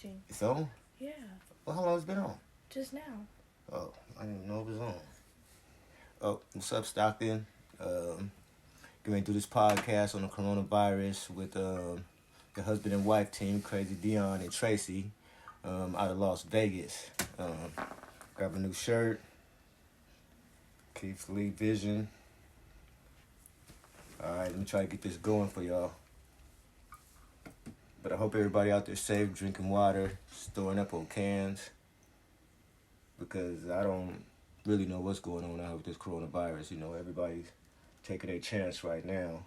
watching. It's on? Yeah. Well, how long has it been on? Just now. Oh, I didn't even know it was on. Oh, what's up, Stockton? Going through this podcast on the coronavirus with the husband and wife team, Crazy Dee and Tracey, out of Las Vegas. Grab a new shirt. Keeps Lee Vision. Alright, let me try to get this going for y'all. But I hope everybody out there safe, drinking water, storing up on cans. Because I don't really know what's going on out with this coronavirus. You know, everybody's taking their chance right now.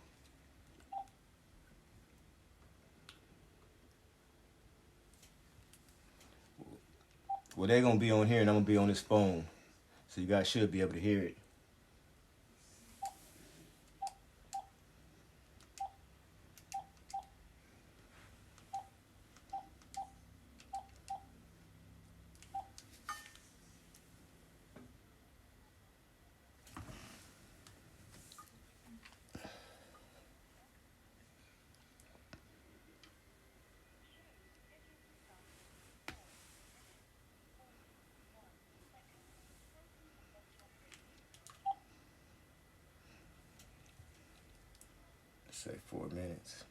Well, they're going to be on here and I'm going to be on this phone. So you guys should be able to hear it. Say 4 minutes.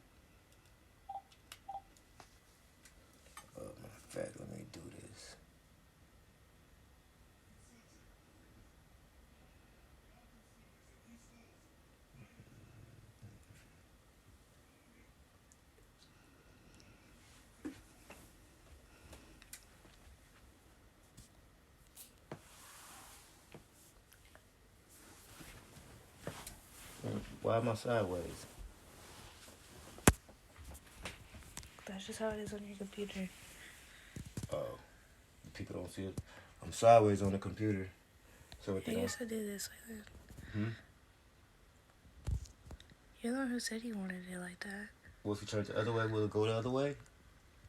Matter of fact, let me do this. Why am I sideways? That's just how it is on your computer. Oh, people don't see it. I'm sideways on the computer. So what they I don't... guess I did this like that. Hmm? You're the one who said you wanted it like that. Well, if you turn it the other way, will it go the other way?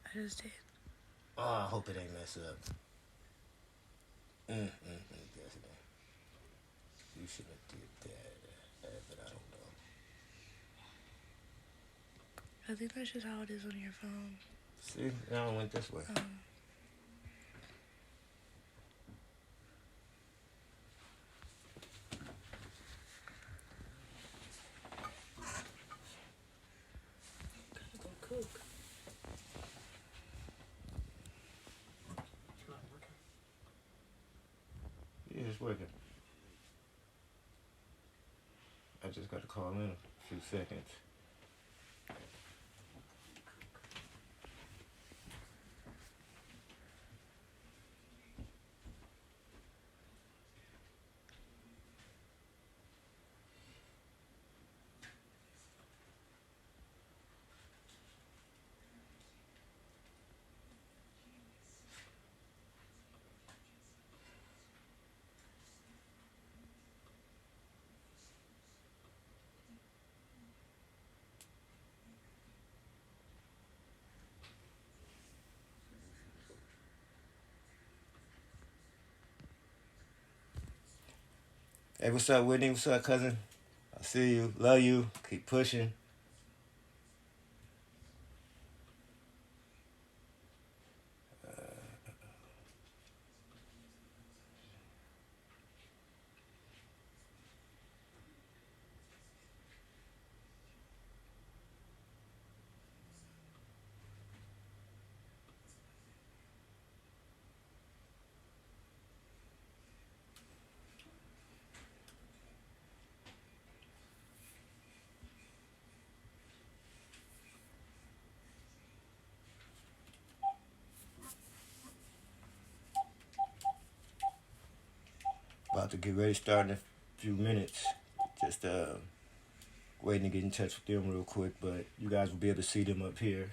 I just did. Oh, I hope it ain't messed up. Yes, it ain't. You shouldn't have did that, but I don't know. I think that's just how it is on your phone. See, now I went this way. Cook. Yeah, it's working. I just got to call in a few seconds. Hey, what's up, Whitney? What's up, cousin? I see you. Love you. Keep pushing. About to get ready to start in a few minutes. Just waiting to get in touch with them real quick, but you guys will be able to see them up here.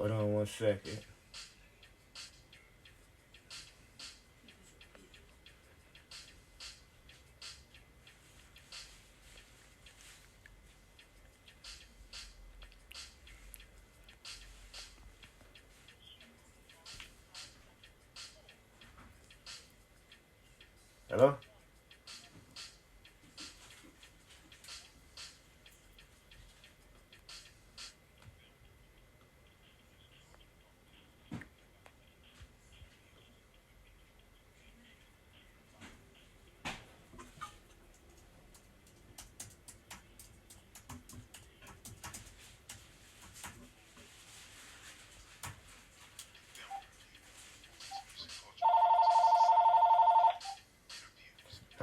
Hold on 1 second. Hello?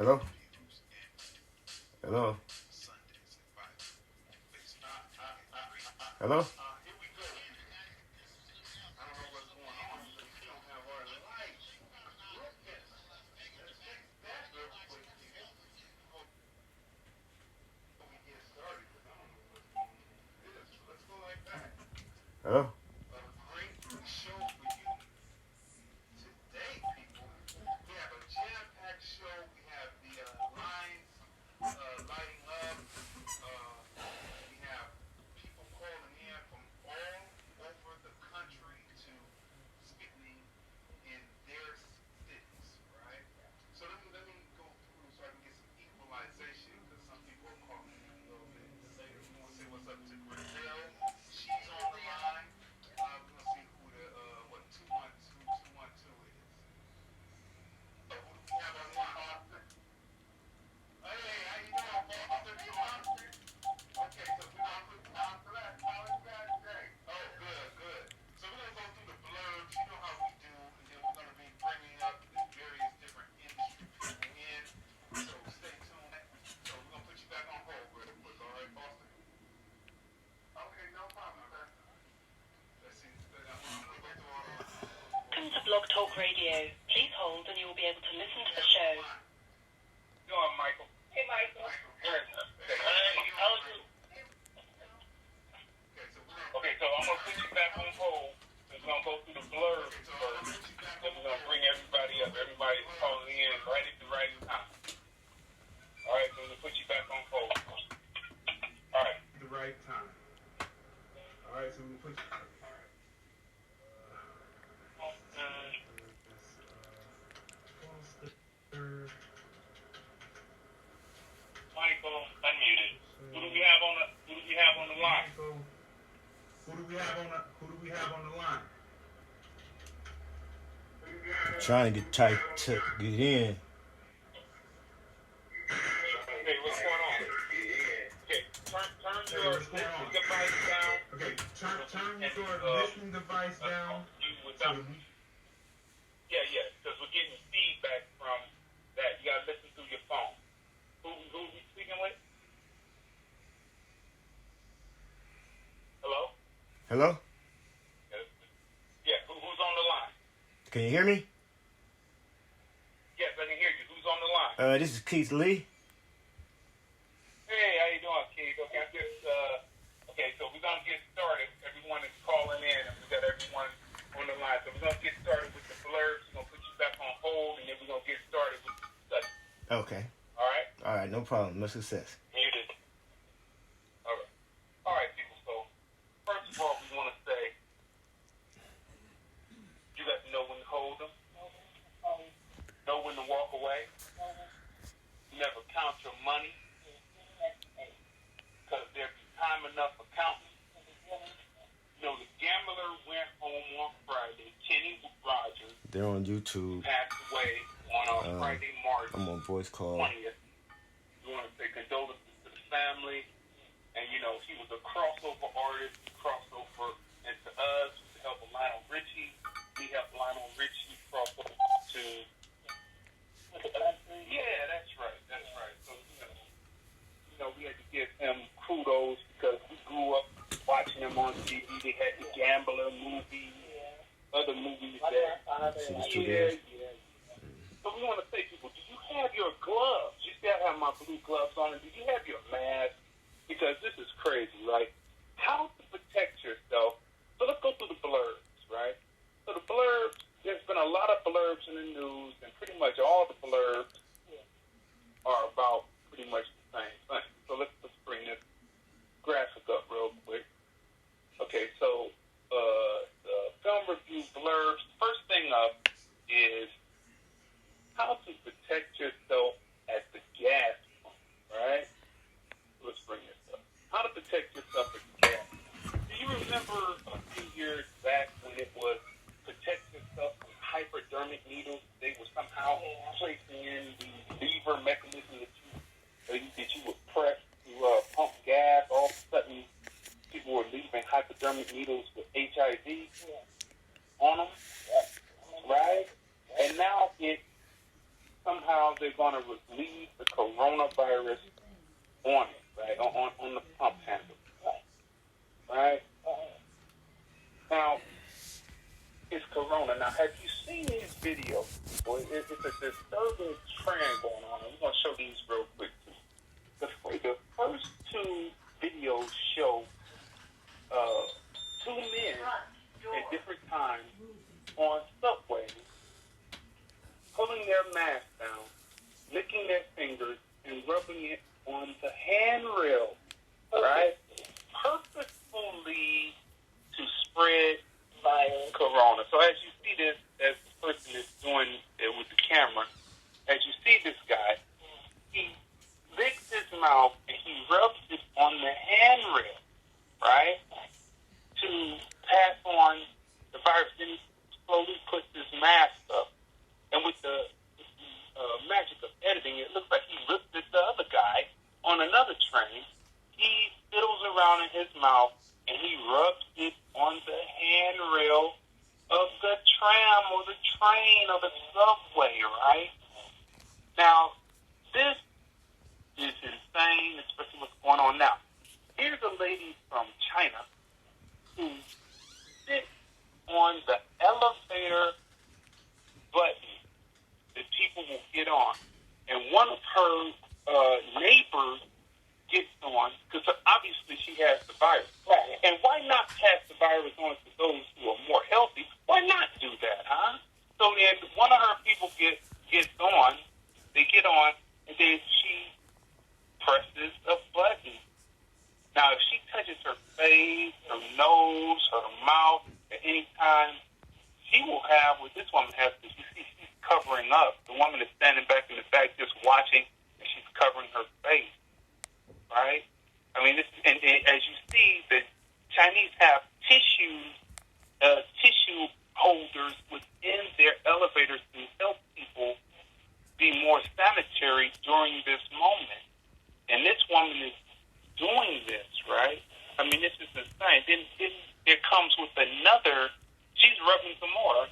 Hello? Hello? Hello? Hello? Welcome to Blog Talk Radio. Please hold and you will be able to listen to the show. Go on, Michael. Hey, Michael. Good. Okay, so I'm going to put you back on hold. We're going to go through the blurbs first. Then we're going to bring everybody up. Everybody's calling in right at the right time. All right, so we're going to put you back on hold. All right. The right time. All right, so we'll put you... Michael, unmuted. Who do we have on the line? Who do we have on the line? Trying to get in. Okay, what's going on? Okay, turn your listening device down. Okay, turn your listening device down. Yeah, because we're getting feedback from that. You gotta listen through your phone. Who are we speaking with? Hello? Hello? Yeah, who's on the line? Can you hear me? Yes, I can hear you. Who's on the line? This is Keith Lee. Hey, how you doing, Keith? Okay, so we're gonna get started. Everyone is calling in, and we got everyone on the line. So we're gonna get started with the blurbs. We're gonna put you back on hold, and then we're gonna get started with the study. Okay. All right? All right, no problem. Much success. Muted. All right, people. So first of all, we want to say you got to know when to hold them, know when to walk away. Never count your money, because there'll be time enough for counting. You know, the gambler went home on Friday. Kenny Rogers They're on YouTube. passed away on Friday, March I'm on voice call. 20th. We want to say condolences to the family. And, you know, he was a crossover artist. He crossed over into us to help Lionel Richie. We helped Lionel Richie cross over to... Yeah, that's right. So, you know, we had to give him kudos because we grew up watching him on TV. They had the Gambler movie, other movies that... Yeah. So we want to say, people, do you have your gloves? You still have my blue gloves on, and do you have your mask? Because this is crazy, right? How to protect yourself. So let's go through the blurbs. a lot of blurbs in the news, and pretty much all the blurbs are about pretty much the same thing. So let's bring this graphic up real quick. Okay, so the film review blurbs. First thing up is how to protect yourself at the gas pump, right? Let's bring this up. How to protect yourself at the gas pump. Do you remember a few years back when it was protect yourself from hypodermic needles? They were somehow placing in the lever mechanism that you would press to pump gas. All of a sudden, people were leaving hypodermic needles with HIV on them, right? And now somehow they're going to leave the coronavirus on it, right? On the pump handle, right? Now, it's corona. Now, have you seen these videos? Boy, it's a disturbing trend going on. I'm going to show these real quick, too. The first two videos show two men at different times on subways pulling their mask down, licking their fingers, and rubbing it on the handrail, right? Purposefully to spread corona. So as you see this, as the person is doing it with the camera, as you see this guy, he licks his mouth and he rubs it on the handrail, right? To pass on the virus. Then he slowly puts his mask up. And with the magic of editing, it looks like he lifted the other guy on another train. He fiddles around in his mouth and he rubs it on the handrail of the tram or the train or the subway, right? Now, this is insane, especially what's going on now. Here's a lady from China who sits on the elevator button that people will get on. And one of her neighbors gets on, because obviously she has the virus. Right. And why not pass the virus on to those who are more healthy? Why not do that, huh? So then one of her people gets on, they get on, and then she presses a button. Now, if she touches her face, her nose, her mouth at any time, she will have what this woman has, because you see she's covering up. The woman is standing back in the back just watching, and she's covering her face, right? I mean, and as you see, the Chinese have tissue holders within their elevators to help people be more sanitary during this moment. And this woman is doing this, right? I mean, this is insane. Then there comes with another, she's rubbing some more,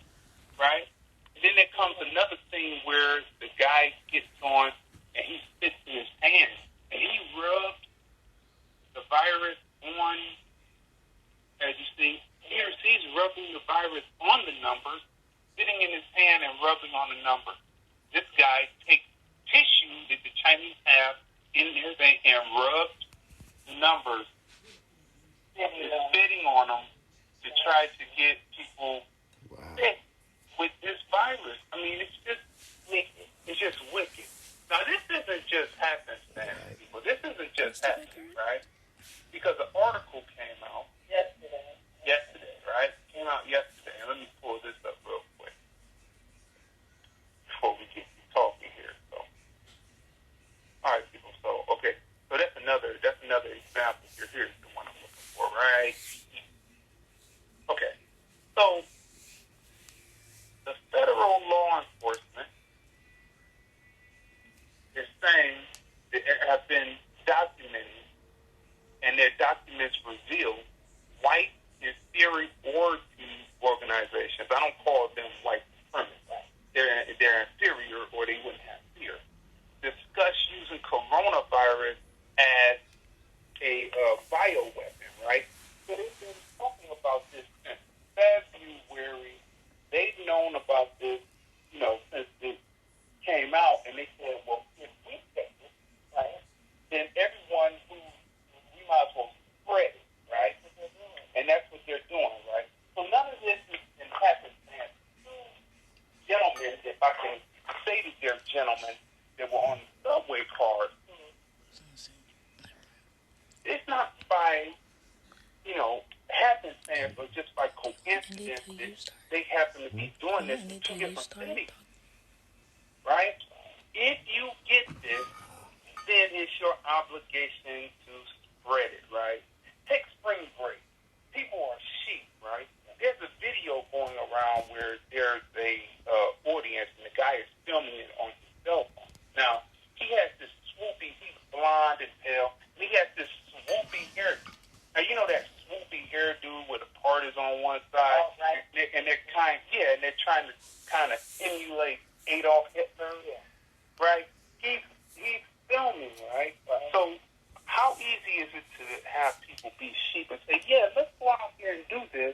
right? And then there comes another thing where the guy gets on and he spits in his hand. And he rubs the virus on, as you see, he's rubbing the virus on the numbers, sitting in his hand and rubbing on the numbers. This guy takes tissue that the Chinese have in their thing and rubs the numbers, spitting on them to try to get people sick with this virus. I mean, it's just wicked. It's just wicked. Now, this isn't just happenstance, people. This isn't just happening, right? Because an article came out yesterday, right? Came out yesterday. And let me pull this up real quick before we get talking here. So, all right, people. So, okay. So that's another example here. Here's the one I'm looking for, right? Okay. So the federal law enforcement is saying that there have been documented, and their documents reveal white inferiority organizations. I don't call them white supremacists. They're inferior, or they wouldn't have fear. Discuss using coronavirus as a bioweapon, right? So they've been talking about this since February. They've known about this, since it came out, and they said, well, if we take it, right, then everyone we might as well spread it, right? And that's what they're doing, right? So none of this is in happenstance. gentlemen that were on the subway cars. It's not by, happenstance or just by coincidence that they happen to be doing this in two different cities, right? If you get this, then it's your obligation to spread it, right? Take spring break. People are sheep, right? There's a video going around where there's a audience and the guy is filming it on his cell phone. Now, he has this swoopy, he's blonde and pale, and he has this swoopy hairdo. Now, you know that swoopy hairdo where the part is on one side, right? And they're trying to kind of emulate Adolf Hitler, right? He's filming, right? So how easy is it to have people be sheep and say, yeah, let's go out here and do this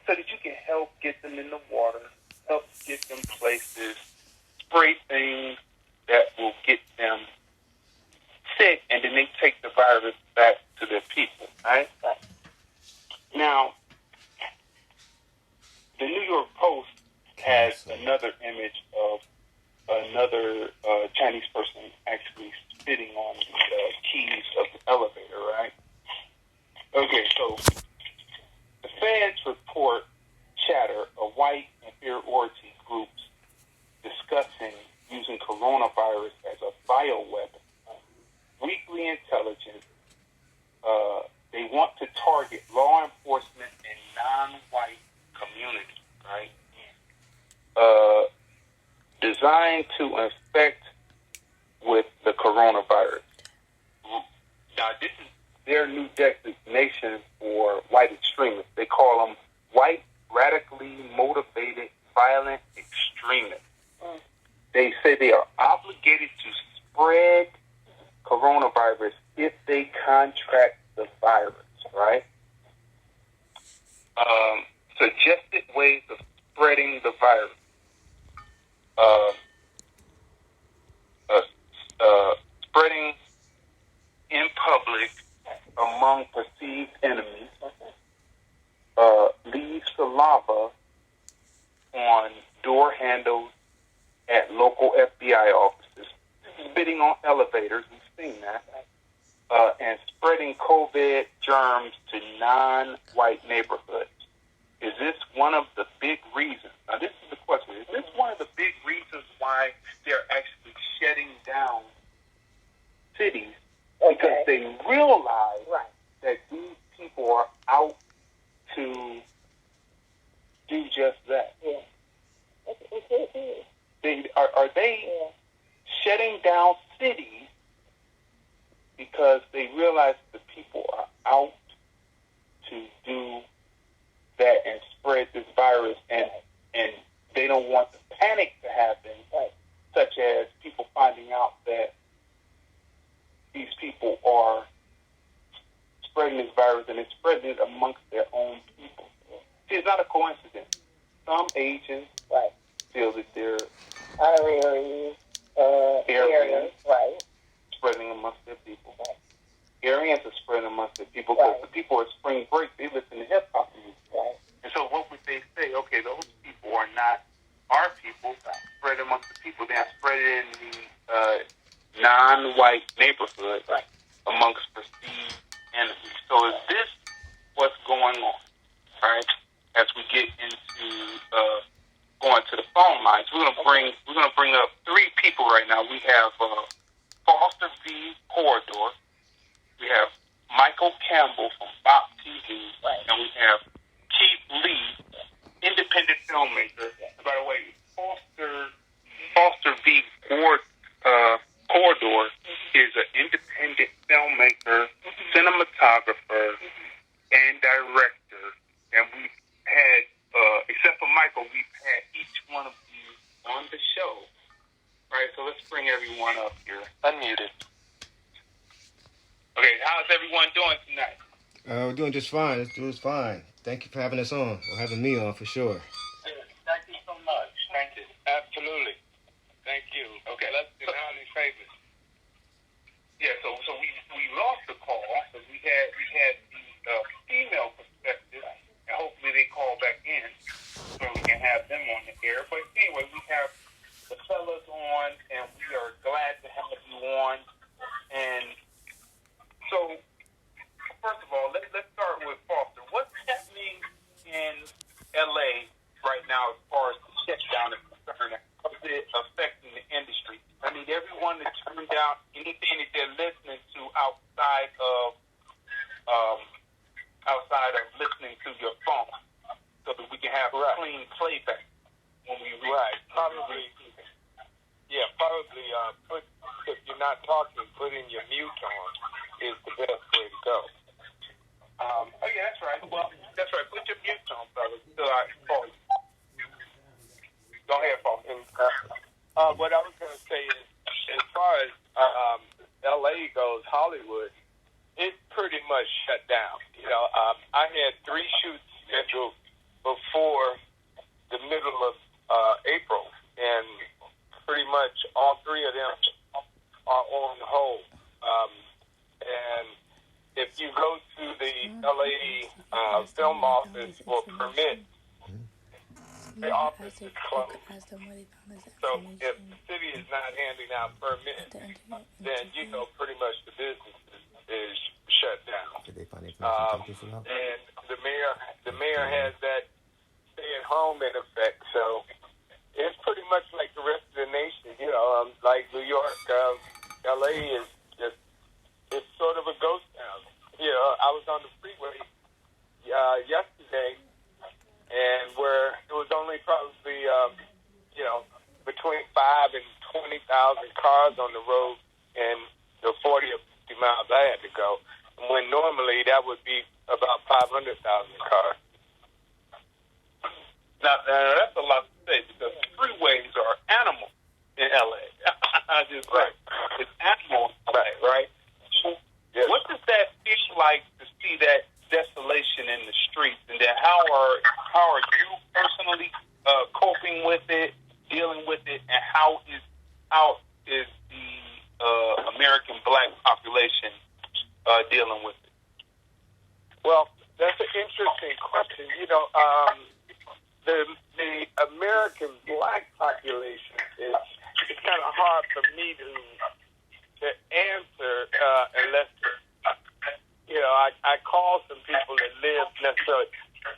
so that you can help get them in the water, help get them places, spray things that will get them sick, and then they take the virus back to their people, right? Now, the New York Post has another image of another Chinese person actually spitting on the keys of the elevator, right? Okay, so the feds report chatter of white inferiority groups discussing using coronavirus as a bioweapon. Weekly intelligence, they want to target law enforcement and non-white communities, right? Designed to infect with the coronavirus. Now, this is their new designation for white extremists. They call them white, radically motivated, violent extremists. They say they are obligated to spread coronavirus if they contract the virus, right? Suggested ways of spreading the virus. Spreading in public among perceived enemies, leave saliva on door handles at local FBI offices, spitting on elevators, we've seen that, and spreading COVID germs to non-white neighborhoods. Is this one of the big reasons? Now, this is the question. Is this one of the big reasons why they're actually shutting down cities? Because they realize that these people are out to do just that. Are they shutting down cities because they realize the people are out to do that and spread this virus, and they don't want the panic to happen, such as people finding out that these people are spreading this virus and it's spreading it amongst their own people. See, it's not a coincidence. Some agents feel that they're areas, spreading amongst their people. Areas are spreading amongst their people because the people at spring break, they listen to hip-hop music. And so what would they say? Okay, those people are not our people. Spread amongst the people. They are spread it in the non-white neighborhood amongst perceived enemies. So is this what's going on? Right? As we get into going to the phone lines, we're gonna bring up three people right now. We have Foster V. Corridor. We have Michael Campbell from Bop TV, and we have Keith Lee, independent filmmaker. And by the way, Foster V. Corridor is an independent filmmaker, cinematographer, and director. And we've had, except for Michael, we've had each one of you on the show. Right, so let's bring everyone up here. Unmuted. Okay, how's everyone doing tonight? We're doing just fine. It's doing fine. Thank you for having us on, or having me on for sure. Thank you so much. Thank you. Absolutely. Thank you. Okay, let's do highly favored. Yeah, so we lost the call because we had the female perspective, and hopefully they call back in so we can have them on the air. But anyway, we have the fellas on, and we concerned, how is it affecting the industry? I need everyone to turn down anything that they're listening to outside of listening to your phone, so that we can have clean playback when we read. Probably. If you're not talking, putting your mute on is the best way to go. That's right. Well, that's right. Put your mute on, fellas. Still out for you. Go ahead, Paul. What I was going to say is, as far as L.A. goes, Hollywood, it's pretty much shut down. I had 3 shoots scheduled before the middle of April, and pretty much all 3 of them are on hold. And if you go to the LA film office for permits, the office is closed. So if the city is not handing out permits, then pretty much the business is shut down. Did they find And the mayor has that stay at home in effect. So it's pretty much like the rest of the nation. Like New York, LA is just, it's sort of a ghost town. I was on the freeway yesterday, and where it was only probably between 5 and 20,000 cars on the road, and the 40 or 50 miles I had to go, when normally that would be about 500,000 cars. Now, that's a lot to say, because freeways are animals in LA. I just Right. It's animals, right? So Yes. what does that feel like to see that desolation in the streets, and then how are you personally coping with it, dealing with it, and how is the American Black population dealing with it? Well, that's an interesting question. The American Black population it's kind of hard for me to answer unless I call some people that live necessarily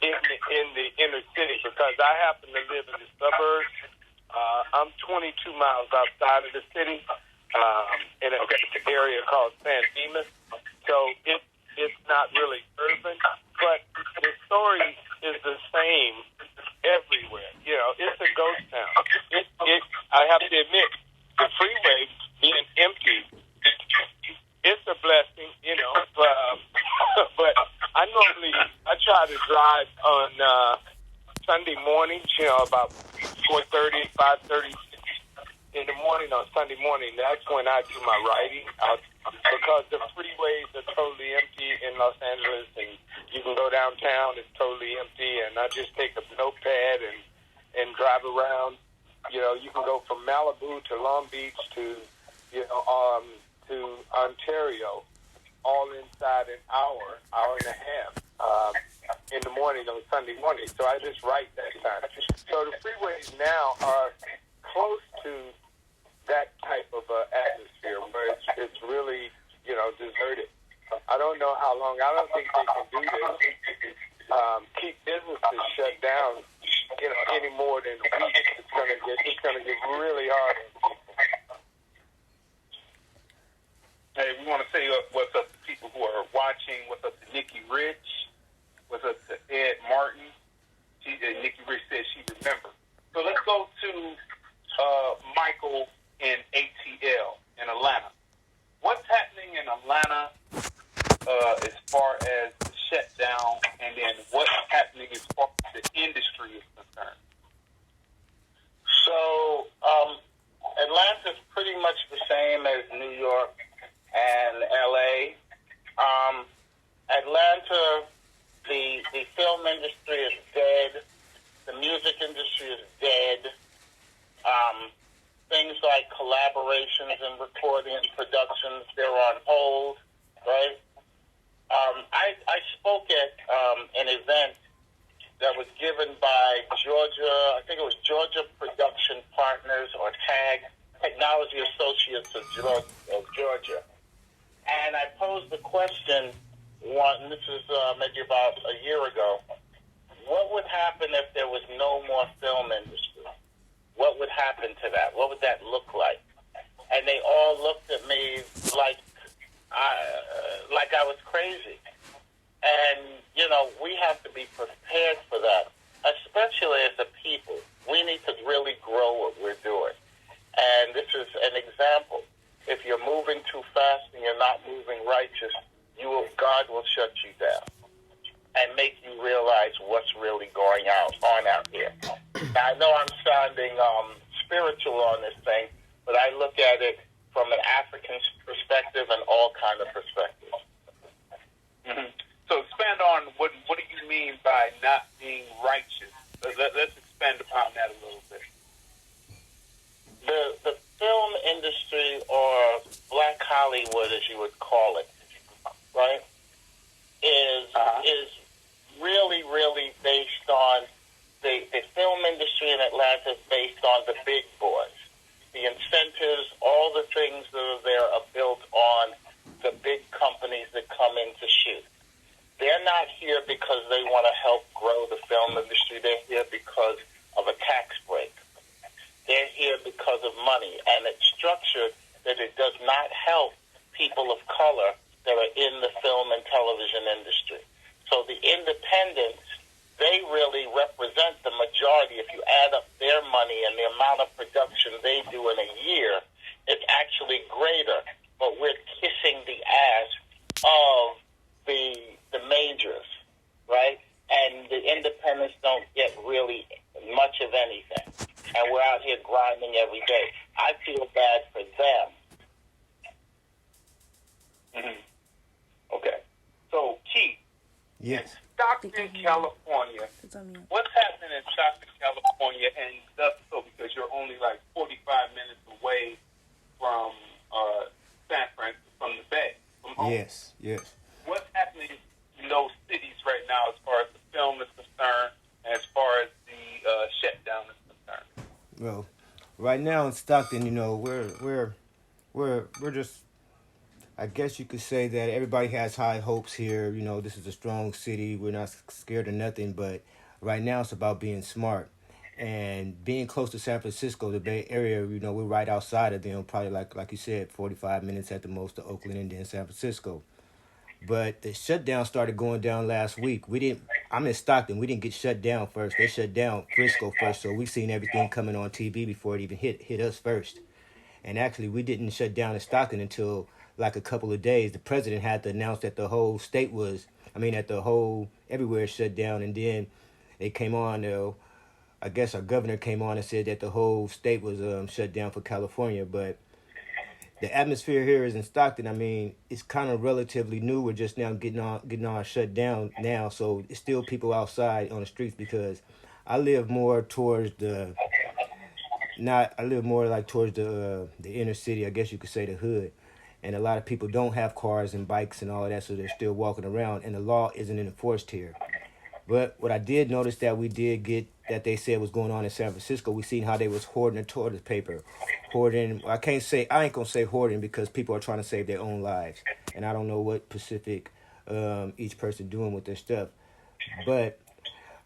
in the inner city, because I happen to live in the suburbs. I'm 22 miles outside of the city, in an area called San Dimas. So it's not really urban, but the story is the same everywhere. It's a ghost town. I have to admit, the freeway being empty, it's a blessing, but I try to drive on Sunday mornings, about 4:30, 5:30 in the morning on Sunday morning. That's when I do my writing, because the freeways are totally empty in Los Angeles, and you can go downtown, it's totally empty, and I just take a notepad and drive around. You can go from Malibu to Long Beach to Ontario, all inside an hour and a half in the morning on Sunday morning. So I just write that time. So the freeways now are close to that type of atmosphere where it's really, deserted. I don't know how long. I don't think they can do this. Keep businesses shut down, any more than a week. It's gonna get really hard. Hey, we want to say what's up to people who are watching. What's up to Nikki Rich? What's up to Ed Martin? Nikki Rich says she remembers. So let's go to Michael in ATL in Atlanta. What's happening in Atlanta as far as the shutdown, and then what's happening as far as the industry is concerned? So, Atlanta's pretty much the same as New York and LA. Atlanta, the film industry is dead. The music industry is dead. Things like collaborations and recording and productions, they're on hold, right? I spoke at an event that was given by Georgia, I think it was Georgia Production Partners, or TAG, Technology Associates of Georgia. And I posed the question, this is maybe about a year ago, what would happen if there was no more film industry? What would happen to that? What would that look like? And they all looked at me like I was crazy. And, you know, we have to be prepared for that, especially as a people. We need to really grow what we're doing. And this is an example. If you're moving too fast and you're not moving righteous, God will shut you down and make you realize what's really going on out here. Now, I know I'm sounding spiritual on this thing, but I look at it from an African perspective and all kind of perspectives. Mm-hmm. So expand on what do you mean by not being righteous? Let's expand upon that a little bit. The film industry, or Black Hollywood as you would call it, right, is really, really based on the film industry in Atlanta is based on the big boys. The incentives, all the things that are there are built on the big companies that come in to shoot. They're not here because they want to help grow the film industry. They're here because of a tax break. They're here because of money. And it's structured that it does not help people of color that are in the film and television industry. So the independents, they really represent the majority. If you add up their money and the amount of production they do in a year, it's actually greater. But we're kissing the ass of the majors, right? And the independents don't get really much of anything. And we're out here grinding every day. I feel bad for them. Mm-hmm. Okay. So, Keith. Yes. Stockton, California. What's happening in Stockton, California, and thus so because you're only like 45 minutes away from San Francisco, from the Bay, from home. Yes. What's happening in those cities right now as far as the film is concerned, and as far as the shutdown is concerned? Well, right now in Stockton, you know, we're just, I guess you could say that everybody has high hopes here. You know, this is a strong city. We're not scared of nothing, but right now it's about being smart and being close to San Francisco, the Bay Area. You know, we're right outside of them, probably like you said, 45 minutes at the most to Oakland and then San Francisco. But the shutdown started going down last week. I'm in Stockton. We didn't get shut down first. They shut down Frisco first, so we seen everything coming on TV before it even hit us first. And actually, we didn't shut down in Stockton until like a couple of days. The president had to announce that the whole state everywhere shut down. And then it came on, I guess our governor came on and said that the whole state was shut down for California. But the atmosphere here is in Stockton. I mean, it's kind of relatively new. We're just now getting on shut down now. So it's still people outside on the streets because I live more towards towards the inner city, I guess you could say the hood. And a lot of people don't have cars and bikes and all of that, so they're still walking around, and the law isn't enforced here. But what I did notice that we did get that they said was going on in San Francisco, we seen how they was hoarding the toilet paper. I ain't gonna say hoarding because people are trying to save their own lives. And I don't know what specific each person doing with their stuff. But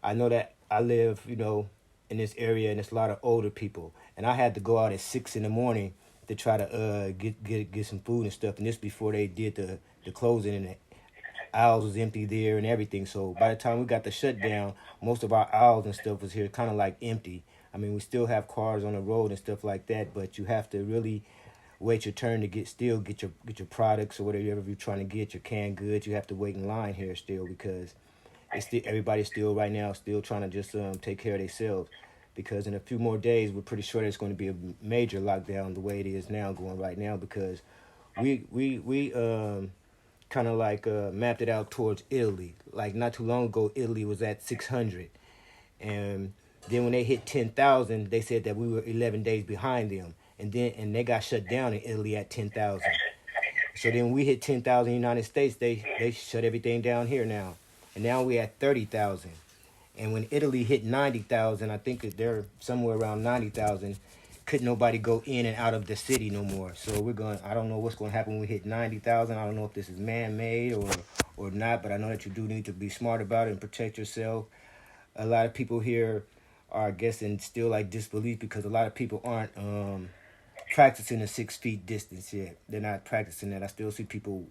I know that I live, you know, in this area, and it's a lot of older people. And I had to go out at 6 a.m. to try to get some food and stuff. And this before they did the closing, and the aisles was empty there and everything. So by the time we got the shutdown, most of our aisles and stuff was here kind of like empty. I mean, we still have cars on the road and stuff like that, but you have to really wait your turn to get your products or whatever you're trying to get, your canned goods. You have to wait in line here still because everybody's still right now still trying to just take care of themselves. Because in a few more days, we're pretty sure there's going to be a major lockdown the way it is now going right now, because we kind of like mapped it out towards Italy. Like not too long ago, Italy was at 600. And then when they hit 10,000, they said that we were 11 days behind them. And they got shut down in Italy at 10,000. So then we hit 10,000 in the United States, they shut everything down here now. And now we're at 30,000. And when Italy hit 90,000, I think that they're somewhere around 90,000, couldn't nobody go in and out of the city no more. So I don't know what's going to happen when we hit 90,000. I don't know if this is man-made or not, but I know that you do need to be smart about it and protect yourself. A lot of people here are, I guess, in still like disbelief because a lot of people aren't practicing the 6 feet distance yet. They're not practicing that. I still see people,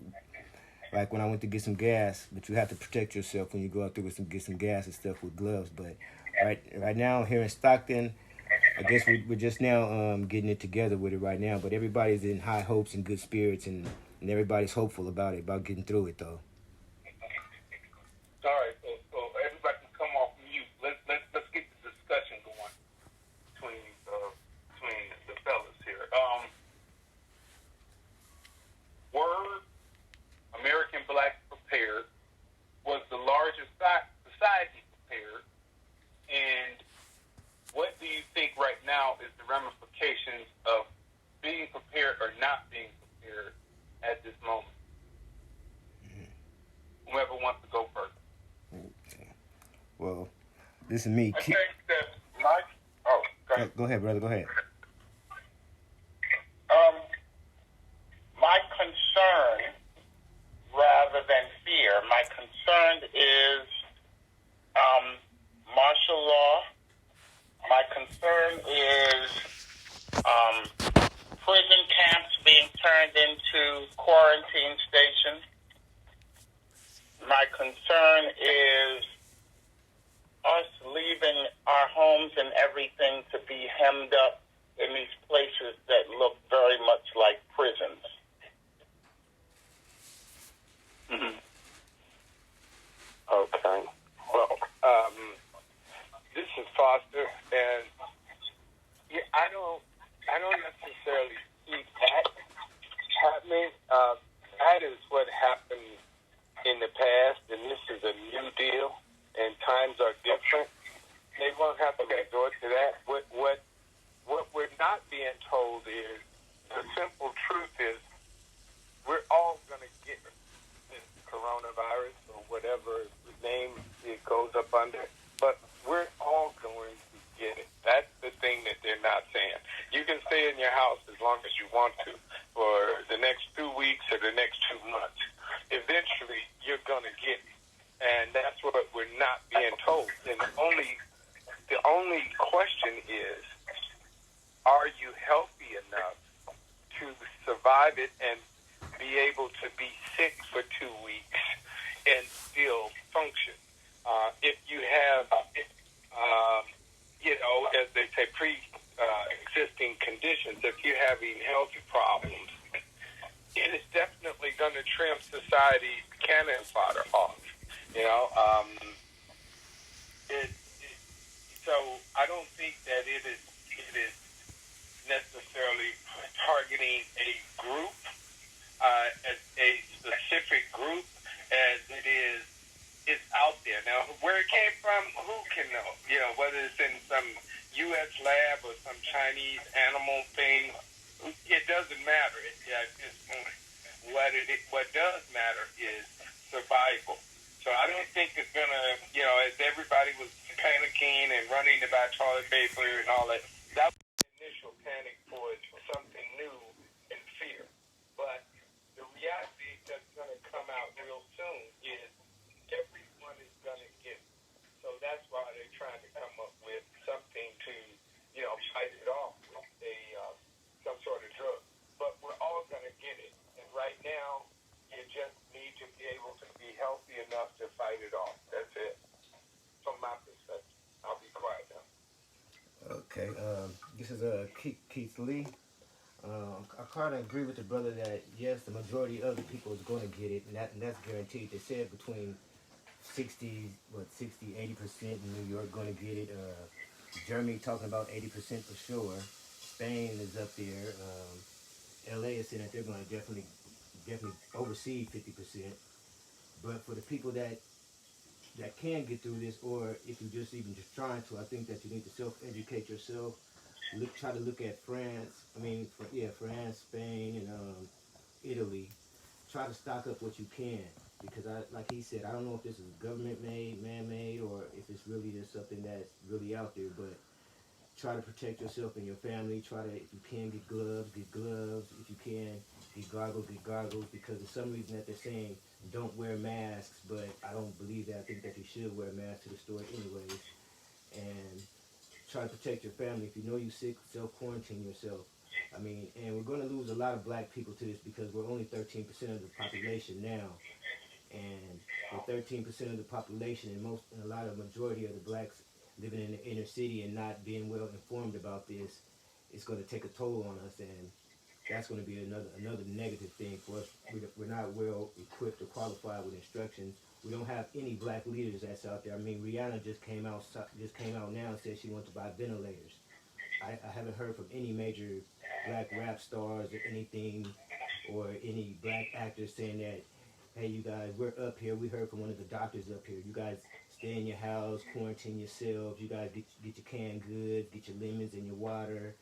like when I went to get some gas, but you have to protect yourself when you go out there with get some gas and stuff with gloves. But right now here in Stockton, I guess we're just now getting it together with it right now. But everybody's in high hopes and good spirits, and everybody's hopeful about it, about getting through it though. All right, so everybody can come off mute. Let's get the discussion going between the fellas here. Word American Black Prepared was the largest society prepared, and what do you think right now is the ramifications of being prepared or not being prepared at this moment? Whoever wants to go first. Okay. Well, this is me. I think that my Go ahead, brother. Go ahead. My concern, rather than fear, my concern is martial law. My concern is prison camps being turned into quarantine stations. My concern is us leaving our homes and everything to be hemmed up in these places that look very much like prisons. Mm-hmm. Okay. Well, this is Foster, and yeah, I don't necessarily see that happening. That is what happened in the past, and this is a new deal, and times are different. They won't have to resort to that. What we're not being told is the simple truth is we're all going to get this coronavirus or whatever name it goes up under, but we're all going to get it. That's the thing that they're not saying. You can stay in your house as long as you want to for the next 2 weeks or the next 2 months. Eventually, you're going to get it. And that's what we're not being told. And the only question is, are you healthy enough to survive it and be able to be sick for 2 weeks and still function? If you have, as they say, pre-existing conditions, if you're having health problems, it is definitely going to trim society's cannon fodder off. So I don't think that it is necessarily targeting a group, as a specific group, as it is. It's out there now. Where it came from, who can know? Whether it's in some U.S. lab or some Chinese animal thing, it doesn't matter at this point. What does matter is survival. So I don't think it's gonna, as everybody was panicking and running to buy toilet paper and all that. That was the initial panic for something new and fear. But the reality that's gonna come out real soon is everyone is gonna get it. So that's why they're trying to come up with something to, fight it off with some sort of drug. But we're all gonna get it. And right now, you just need to be able to be healthy enough to fight it off. That's it. From my perspective. I'll be quiet now. Okay. This is Keith Lee. I kind of agree with the brother that yes, the majority of the people is going to get it, and that's guaranteed. They said between 60, 80% in New York going to get it. Germany talking about 80% for sure. Spain is up there. LA is saying that they're going to definitely oversee 50%. But for the people that can get through this, or if you're just trying to, I think that you need to self-educate yourself. Try to look at France, Spain, and Italy. Try to stock up what you can, because like he said, I don't know if this is government-made, man-made, or if it's really just something that's really out there, but try to protect yourself and your family. Try to, if you can, get gloves. If you can, get goggles, because for some reason that they're saying don't wear masks, but I don't believe that. I think that you should wear a mask to the store anyways. And try to protect your family. If you know you're sick, self-quarantine yourself. I mean, and we're going to lose a lot of black people to this because we're only 13% of the population now. And with 13% of the population and a lot of majority of the blacks living in the inner city and not being well informed about this, it's going to take a toll on us, and that's going to be another negative thing for us. We're not well equipped or qualified with instructions. We don't have any black leaders that's out there. I mean, Rihanna just came out now and said she wants to buy ventilators. I haven't heard from any major black rap stars or anything, or any black actors saying that, hey, you guys, we're up here. We heard from one of the doctors up here. You guys stay in your house, quarantine yourselves. You guys get your canned goods, get your lemons and your water,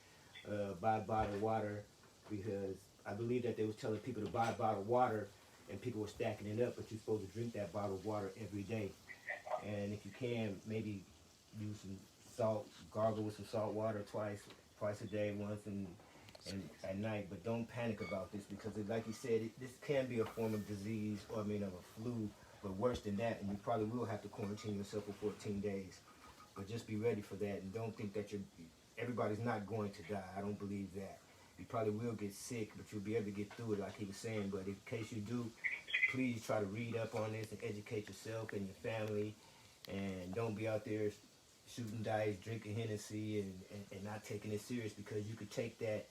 buy bottled water, because I believe that they was telling people to buy bottled water, and people were stacking it up, but you're supposed to drink that bottled water every day. And if you can, maybe use some salt, gargle with some salt water twice a day, once and at night. But don't panic about this, because like you said, this can be a form of disease, or of a flu, but worse than that, and you probably will have to quarantine yourself for 14 days. But just be ready for that, and don't think that everybody's not going to die. I don't believe that. You probably will get sick, but you'll be able to get through it, like he was saying. But in case you do, please try to read up on this and educate yourself and your family, and don't be out there shooting dice, drinking Hennessy, and not taking it serious, because you could take that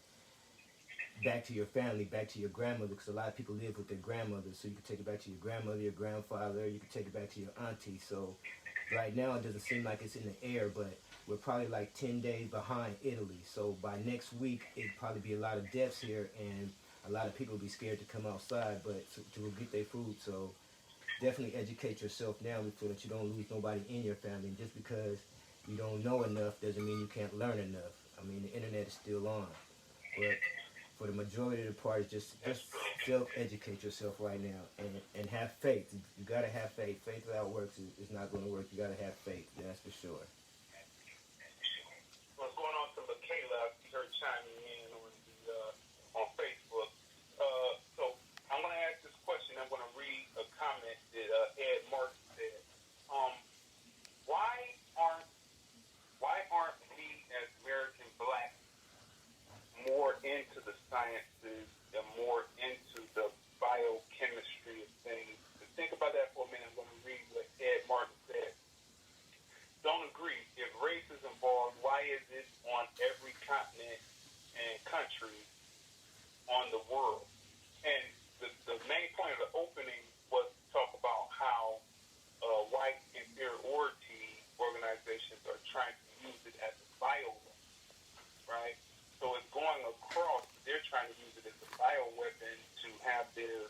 back to your family, back to your grandmother, because a lot of people live with their grandmothers, so you can take it back to your grandmother, your grandfather, you can take it back to your auntie. So right now it doesn't seem like it's in the air, but we're probably like 10 days behind Italy. So by next week, it'd probably be a lot of deaths here, and a lot of people will be scared to come outside, but to get their food. So definitely educate yourself now, so that you don't lose nobody in your family. And just because you don't know enough doesn't mean you can't learn enough. I mean, the internet is still on, but for the majority of the parties, just self-educate yourself right now, and have faith. You gotta have faith. Faith without works is not going to work. You gotta have faith. That's for sure. What's going on to Michaela? I see her chiming in on Facebook. So I'm going to ask this question. I'm going to read a comment that Ed Martin said. Why aren't we as American Black more into the sciences and more into the biochemistry of things? To think about that for a minute, I'm going to read what Ed Martin said. Don't agree. If race is involved, why is it on every continent and country on the world? And the main point of the opening was to talk about how white inferiority organizations are trying to use it as a bioweapon, right? So it's going across. They're trying to use it as a bioweapon to have their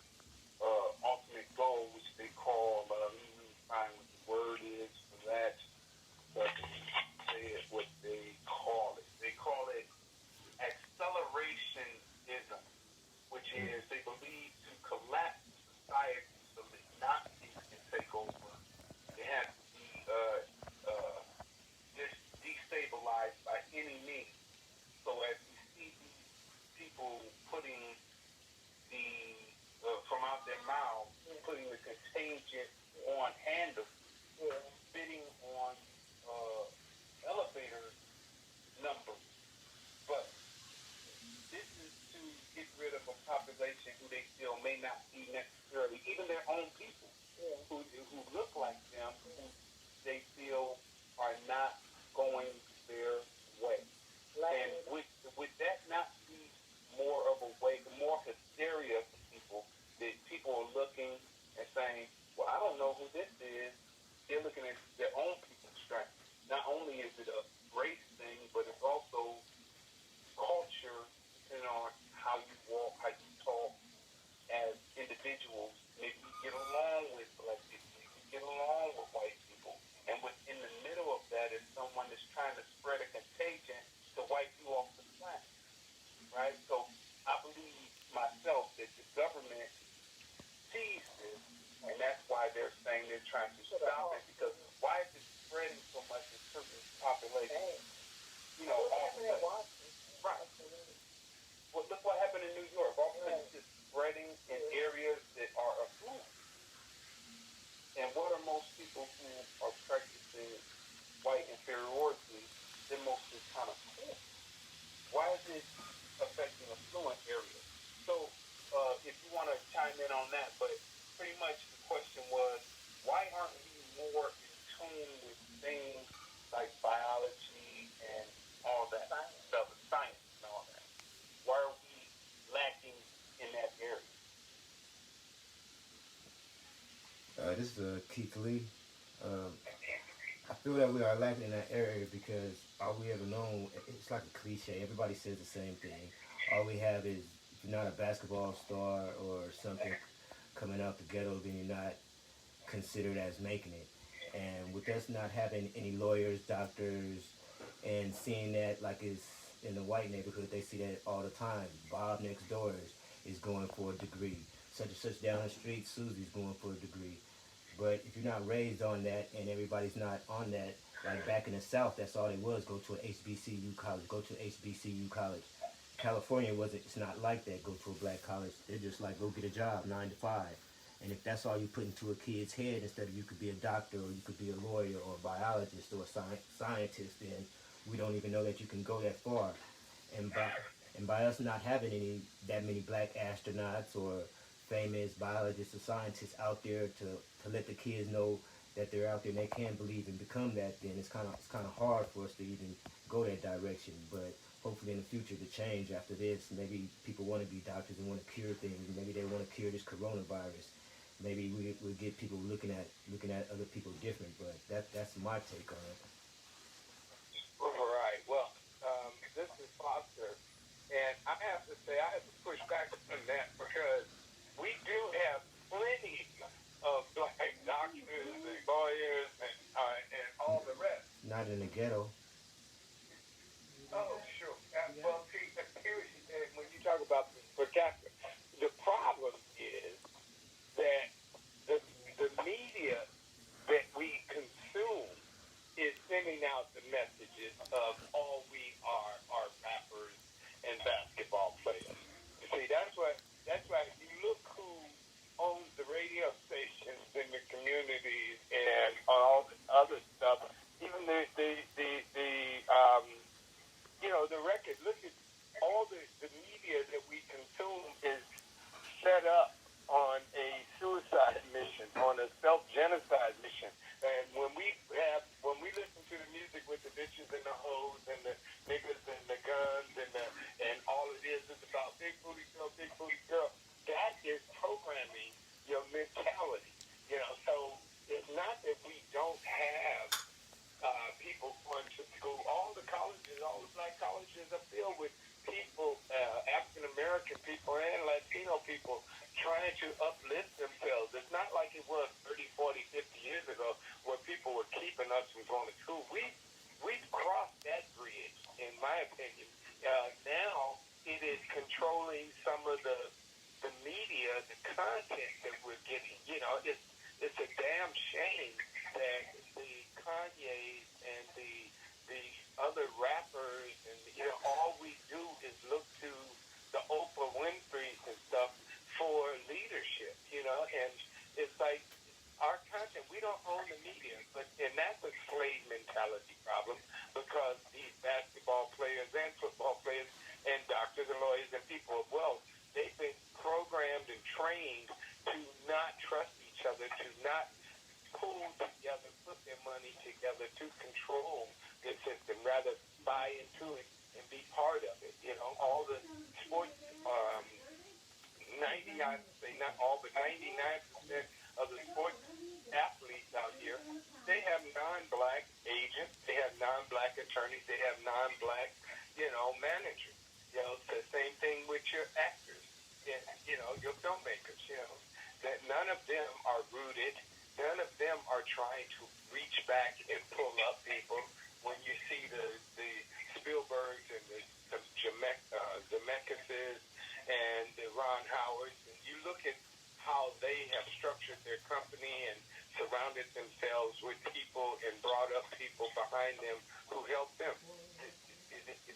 ultimate goal, which they call, let me find what the word is for that. Say it what they call it. They call it accelerationism, which is they believe to collapse society so that Nazis can take over. They have to be just destabilized by any means. So as we see these people putting from out their mouths, putting the contagion on handles, spitting on elevator numbers. But this is to get rid of a population who they feel may not be necessarily, even their own people, who look like them, who they feel are not going their way. And with that not be more of a way, more hysteria for people, that people are looking and saying, well, I don't know who this is. They're looking at their own people's strength. Not only is it a race thing, but it's also culture, depending on how you walk, how you talk as individuals. Maybe you get along with black people, maybe you get along with white people. And within the middle of that is someone that's trying to spread a contagion to wipe you off the planet, right? So I believe myself that the government sees this, and that's why they're saying they're trying to stop it, because why is it spreading so much in certain populations? You know, all of a sudden. Right. Well, look what happened in New York. All of a sudden it's just spreading in areas that are affluent. And what are most people who are practicing white inferiority? They're most it affecting affluent areas? So if you want to chime in on that, but pretty much the question was, why aren't we more in tune with things like biology and all that stuff, science and all that? Why are we lacking in that area? This is Keith Lee. I feel that we are lacking in that area because all we ever known, it's like a cliche. Everybody says the same thing. All we have is, if you're not a basketball star or something coming out the ghetto, then you're not considered as making it. And with us not having any lawyers, doctors, and seeing that like it's in the white neighborhood, they see that all the time. Bob next door is going for a degree. Such and such down the street, Susie's going for a degree. But if you're not raised on that and everybody's not on that, like back in the South, that's all they was, go to an HBCU college, go to an HBCU college. California it's not like that, go to a black college. They're just like, go get a job, 9 to 5. And if that's all you put into a kid's head, instead of you could be a doctor or you could be a lawyer or a biologist or a scientist, then we don't even know that you can go that far. And by us not having that many black astronauts or famous biologists or scientists out there to let the kids know that they're out there and they can believe and become that, then it's kind of hard for us to even go that direction. But hopefully in the future to change after this. Maybe people want to be doctors and want to cure things. Maybe they want to cure this coronavirus. Maybe we'll get people looking at other people different. But that's my take on it. All right. Well, this is Foster, and I have to say I have to push back on that because we do have plenty of black doctors and lawyers and all the rest. Not in the ghetto. Oh, sure. Well, see, when you talk about the per capita, the problem is that the media that we consume is sending out the messages of all we are rappers and basketball players. You see, that's why if you look who owns the radio stations in the communities and all the other stuff, even the record, look at all the media that we consume is set up on a suicide mission, on a self-genocide mission. And when we listen to the music with the bitches and the hoes and the niggas and the guns and all it is about big booty girl, that is programming your mentality. So it's not that we don't have people going to school. All the black colleges are filled with people, African American people and Latino people trying to uplift themselves. It's not like it was 30, 40, 50 years ago where people were keeping us from going to school. We've crossed that bridge, in my opinion. Now it is controlling some of the media, the content that we're getting. It's a damn shame that the Kanye's and the other rappers and all we do is look to the Oprah Winfrey's and stuff for leadership, and it's like our content, we don't own the media, and that's a slave mentality problem because these basketball players and football players and doctors and lawyers and people of wealth, they've been programmed and trained to not trust each other, to not pool together, put their money together to control the system, rather buy into it and be part of it. All the sports, 99% of the sports athletes out here, they have non-black agents, they have non-black attorneys, they have non-black, managers. The same thing with your actors, and, your filmmakers, that none of them are rooted, none of them are trying to reach back and pull up people. When you see the Spielbergs and the Zemeckis and the Ron Howards, and you look at how they have structured their company and surrounded themselves with people and brought up people behind them who help them.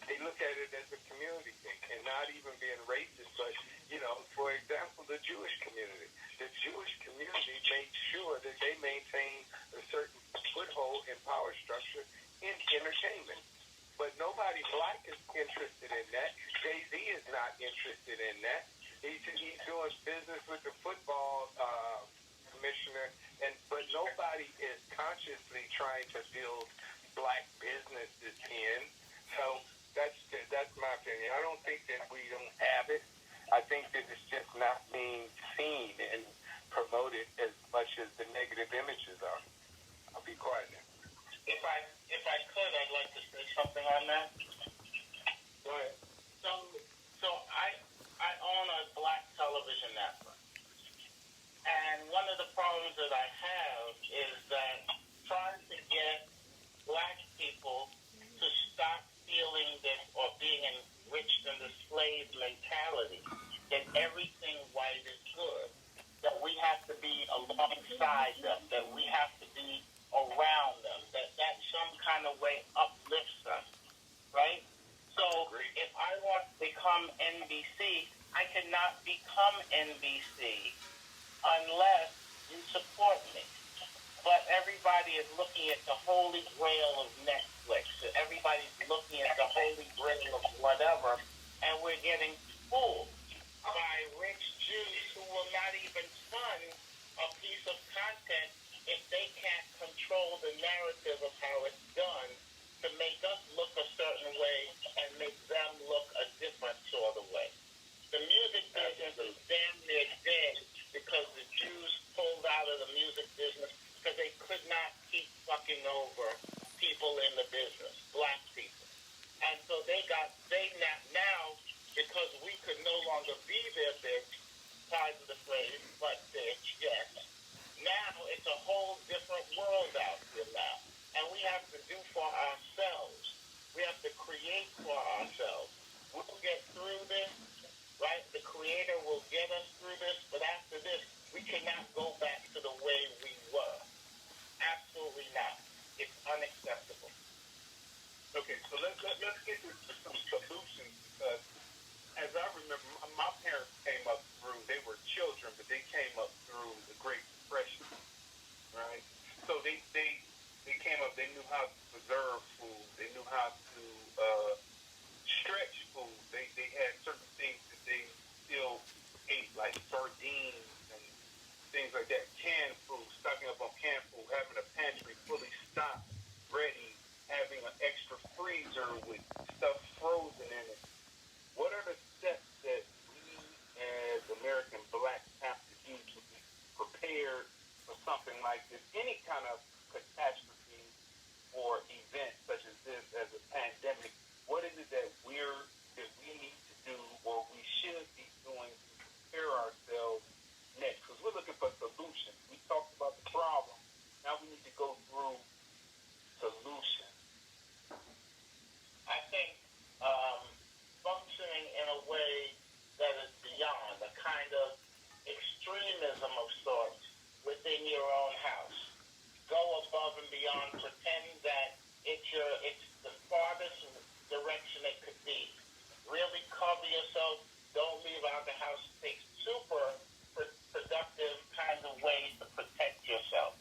They look at it as a community thing and not even being racist, but, for example, the Jewish community. The Jewish community made sure that they maintain a certain foothold and power structure in entertainment. But nobody black is interested in that. interested in that. He's doing business with the football commissioner, but nobody is consciously trying to build black businesses in. So that's my opinion. I don't think that we don't have it. I think that it's just not being seen and promoted as much as the negative images are. I'll be quiet now. If I could, I'd like to say something on that. Go ahead. So I own a black television network, and one of the problems that I have is that trying to get black people to stop feeling this or being enriched in the slave mentality that everything white is good, that we have to be alongside them, that we have to be around them, that some kind of way uplifts us, right? So if I want to become NBC, I cannot become NBC unless you support me. But everybody is looking at the holy grail of Netflix. Everybody's looking at the holy grail of whatever, and we're getting fooled by rich Jews who will not even fund a piece of content if they can't control the narrative of how it's done to make us look a certain way and make them look a different sort of way. The music business is damn near dead because the Jews pulled out of the music business because they could not keep fucking over people in the business, black people. And so they now, because we could no longer be their bitch, pardon the phrase, but bitch, yes. Now it's a whole different world out here now. And we have to do for ourselves. We have to create for ourselves. We'll get through this, right? The Creator will get us through this, but after this, we cannot go back to the way we were. Absolutely not. It's unacceptable. Okay, so let's get to some solutions, because as I remember, my parents came up through, they were children, but they came up through the Great Depression, right? So they came up, they knew how to preserve food, they knew how to stretch food. They had certain things that they still ate, like sardines and things like that. Canned food, stocking up on canned food, having a pantry fully stocked, ready, having an extra freezer with stuff frozen in it. What are the steps that we as American blacks have to do to be prepared for something like this? Any kind of catastrophe or event such as this, as a pandemic, what is it that we need to do or we should be doing to prepare ourselves next? Because we're looking for solutions. We talked about the problem. Now we need to go through solutions. I think functioning in a way that is beyond a kind of extremism of sorts within your own house. Go above and beyond. Pretend that it's the farthest direction it could be. Really cover yourself. Don't leave out the house. Take super productive kinds of ways to protect yourself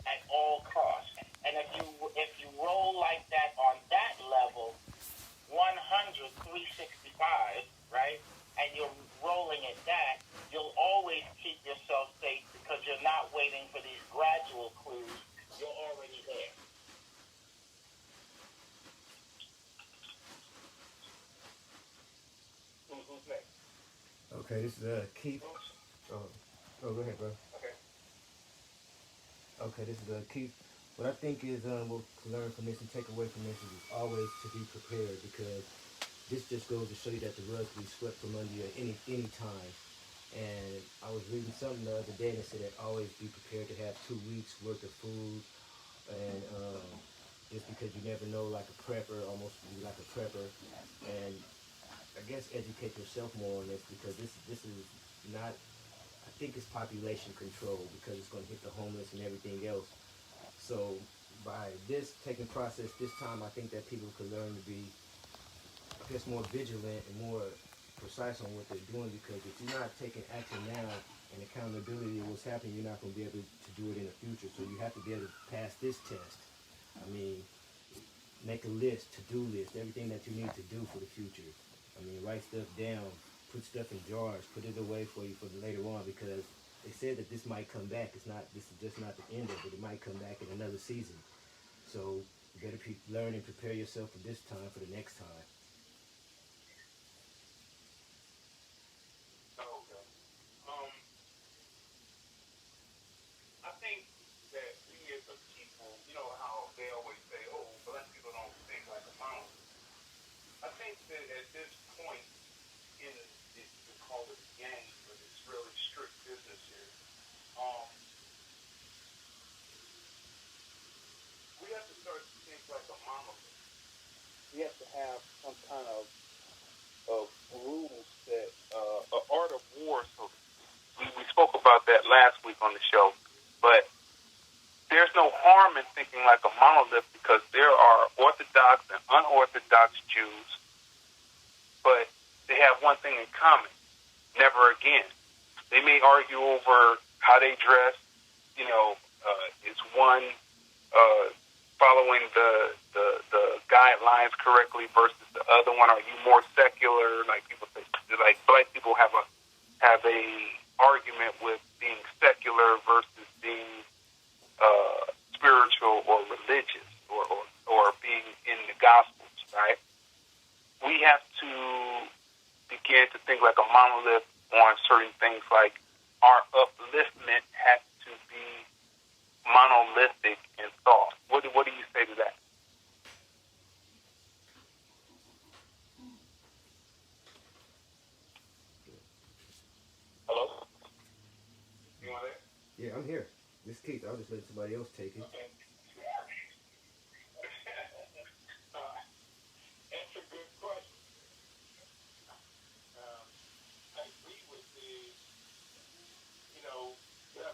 at all costs. And if you roll like that on that level, 100, 365, right? And you're rolling at that, you'll always keep yourself safe because you're not waiting for these gradual clues. You're already there. Who's next? Okay, this is Keith. Oh, go ahead, bro. Okay. Okay, this is Keith. What I think is we'll learn from this and take away from this is always to be prepared, because this just goes to show you that the rug can be swept from under you at any time. And I was reading something the other day that said that always be prepared to have 2 weeks worth of food, and just because you never know, like a prepper, almost be like a prepper, and I guess educate yourself more on this, because this is not, I think it's population control, because it's going to hit the homeless and everything else. So by this taking process this time, I think that people could learn to be, I guess, more vigilant and more precise on what they're doing, because if you're not taking action now and accountability of what's happening, you're not going to be able to do it in the future. So you have to be able to pass this test. I mean, make a list, to-do list, everything that you need to do for the future. I mean, write stuff down, put stuff in jars, put it away for you for later on, because they said that this might come back. This is just not the end of it. It might come back in another season. So you better learn and prepare yourself for this time, for the next time. Okay. I think that we as a people, you know how they always say, oh, black people don't think like a mouse. I think that at this point in we call it a game, but it's really strict business here. We have to start to think like a monolith. We have to have some kind of rules that an art of war. So we spoke about that last week on the show, but there's no harm in thinking like a monolith, because there are Orthodox and unorthodox Jews, but they have one thing in common: never again. They may argue over how they dress. You know, is one following the guidelines correctly versus the other one? Are you more secular? Like people say, like black people have a argument with being secular versus being spiritual or religious or being in the Gospels, right? We have to begin to think like a monolith on certain things, like our upliftment has to be monolithic in thought. What do you say to that? Hello? You want that? Yeah, I'm here. This Keith. I'll just let somebody else take it. Okay. That's a good question. I agree with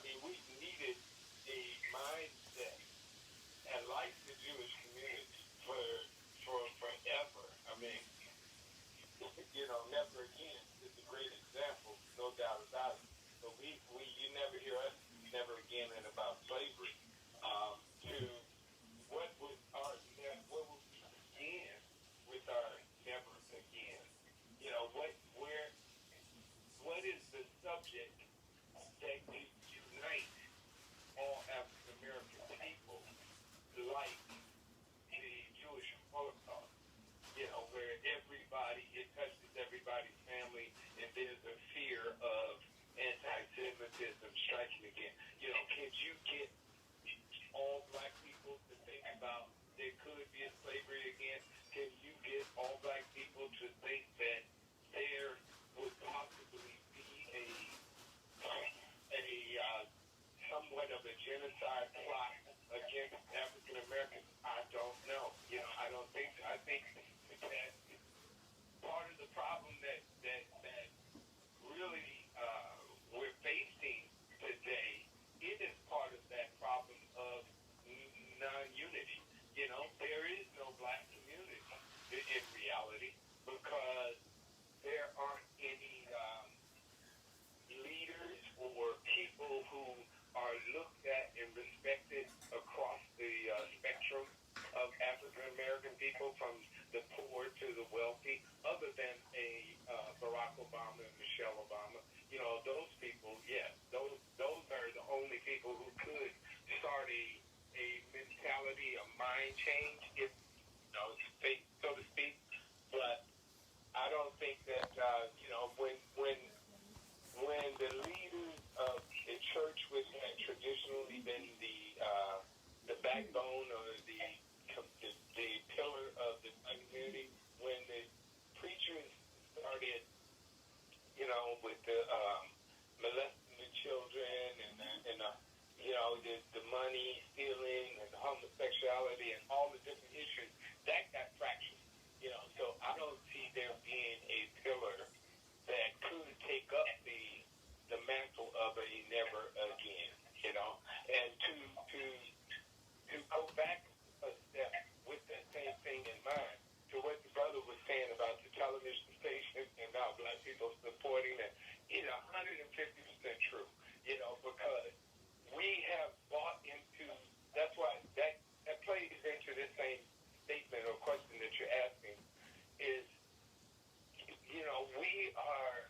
we needed a mindset, and like the Jewish community for forever. I mean, never again is a great example, no doubt about it. So you never hear us never again and about slavery. To what would we begin with our never again? What is the subject that could unite all African American people, like the Jewish Holocaust? Where it touches everybody's family, and there's a fear of anti-Semitism striking again. Could you get all black people to think about there could be a slavery again? Can you get all black people to think that there would possibly be a somewhat of a genocide plot against African Americans? I don't know. I don't think so. I think that part of the problem that really we're facing today, it is part of that problem of non-unity. There is no black community in reality, because there aren't any leaders or people who are looked at and respected across the spectrum of African American people, from the poor to the wealthy, other than a Barack Obama and Michelle Obama. Those people, yes, those are the only people who could start a mentality, a mind change, if so to speak. But I don't think that when the leaders of a church, which had traditionally been the backbone or the pillar of the community, when the preachers started, with the molesting the children and the money stealing and the homosexuality and all the different issues, that got fractured. So I don't see there being a pillar that could take up the mantle of a never again. And to go back a step with that same thing in mind, to what the brother was saying about the television station and now black people supporting it, 150% true. Because we have bought into, that's why that plays into this same statement or question that you're asking, is, we are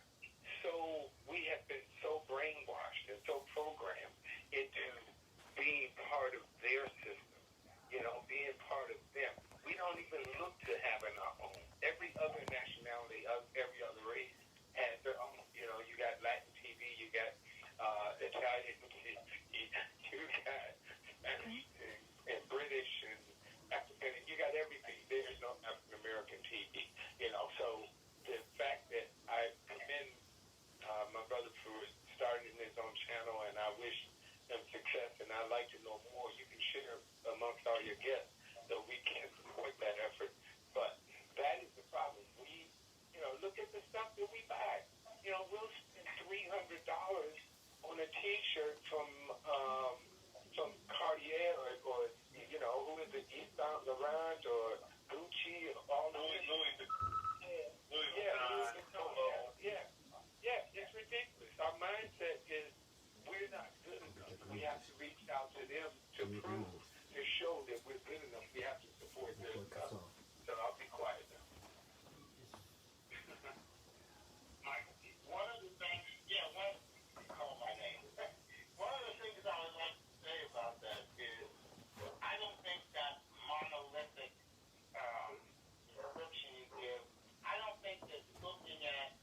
like to know more, you can share amongst all your guests so we can support that effort. But that is the problem. We, look at the stuff that we buy. We'll spend $300 on a T-shirt from Cartier or who is it, Yves Saint Laurent or Gucci, all Louis Vuitton. Yeah, it's ridiculous. Our mindset is we're not good enough. We have to reach out to them to prove, to show that we're good enough. We have to support their stuff. So I'll be quiet now. One of the things, call my name. One of the things I would like to say about that is I don't think that monolithic description you give, I don't think that looking at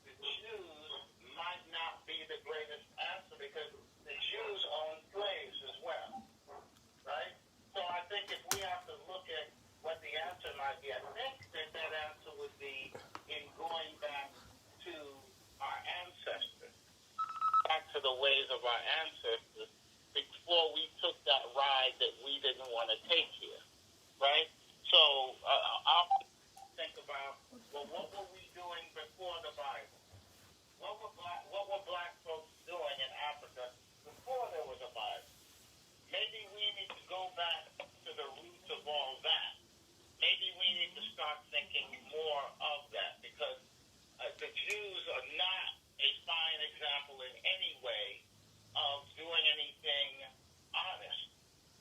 the Jews might not be the greatest answer because the Jews own slaves as well, right? So I think if we have to look at what the answer might be, I think that answer would be in going back to our ancestors, back to the ways of our ancestors before we took that ride that we didn't want to take here, right? So I'll think about, well, what were we doing before the Bible? What were black folks doing in Africa before there was a Bible? Maybe we need to go back to the roots of all that. Maybe we need to start thinking more of that because the Jews are not a fine example in any way of doing anything honest.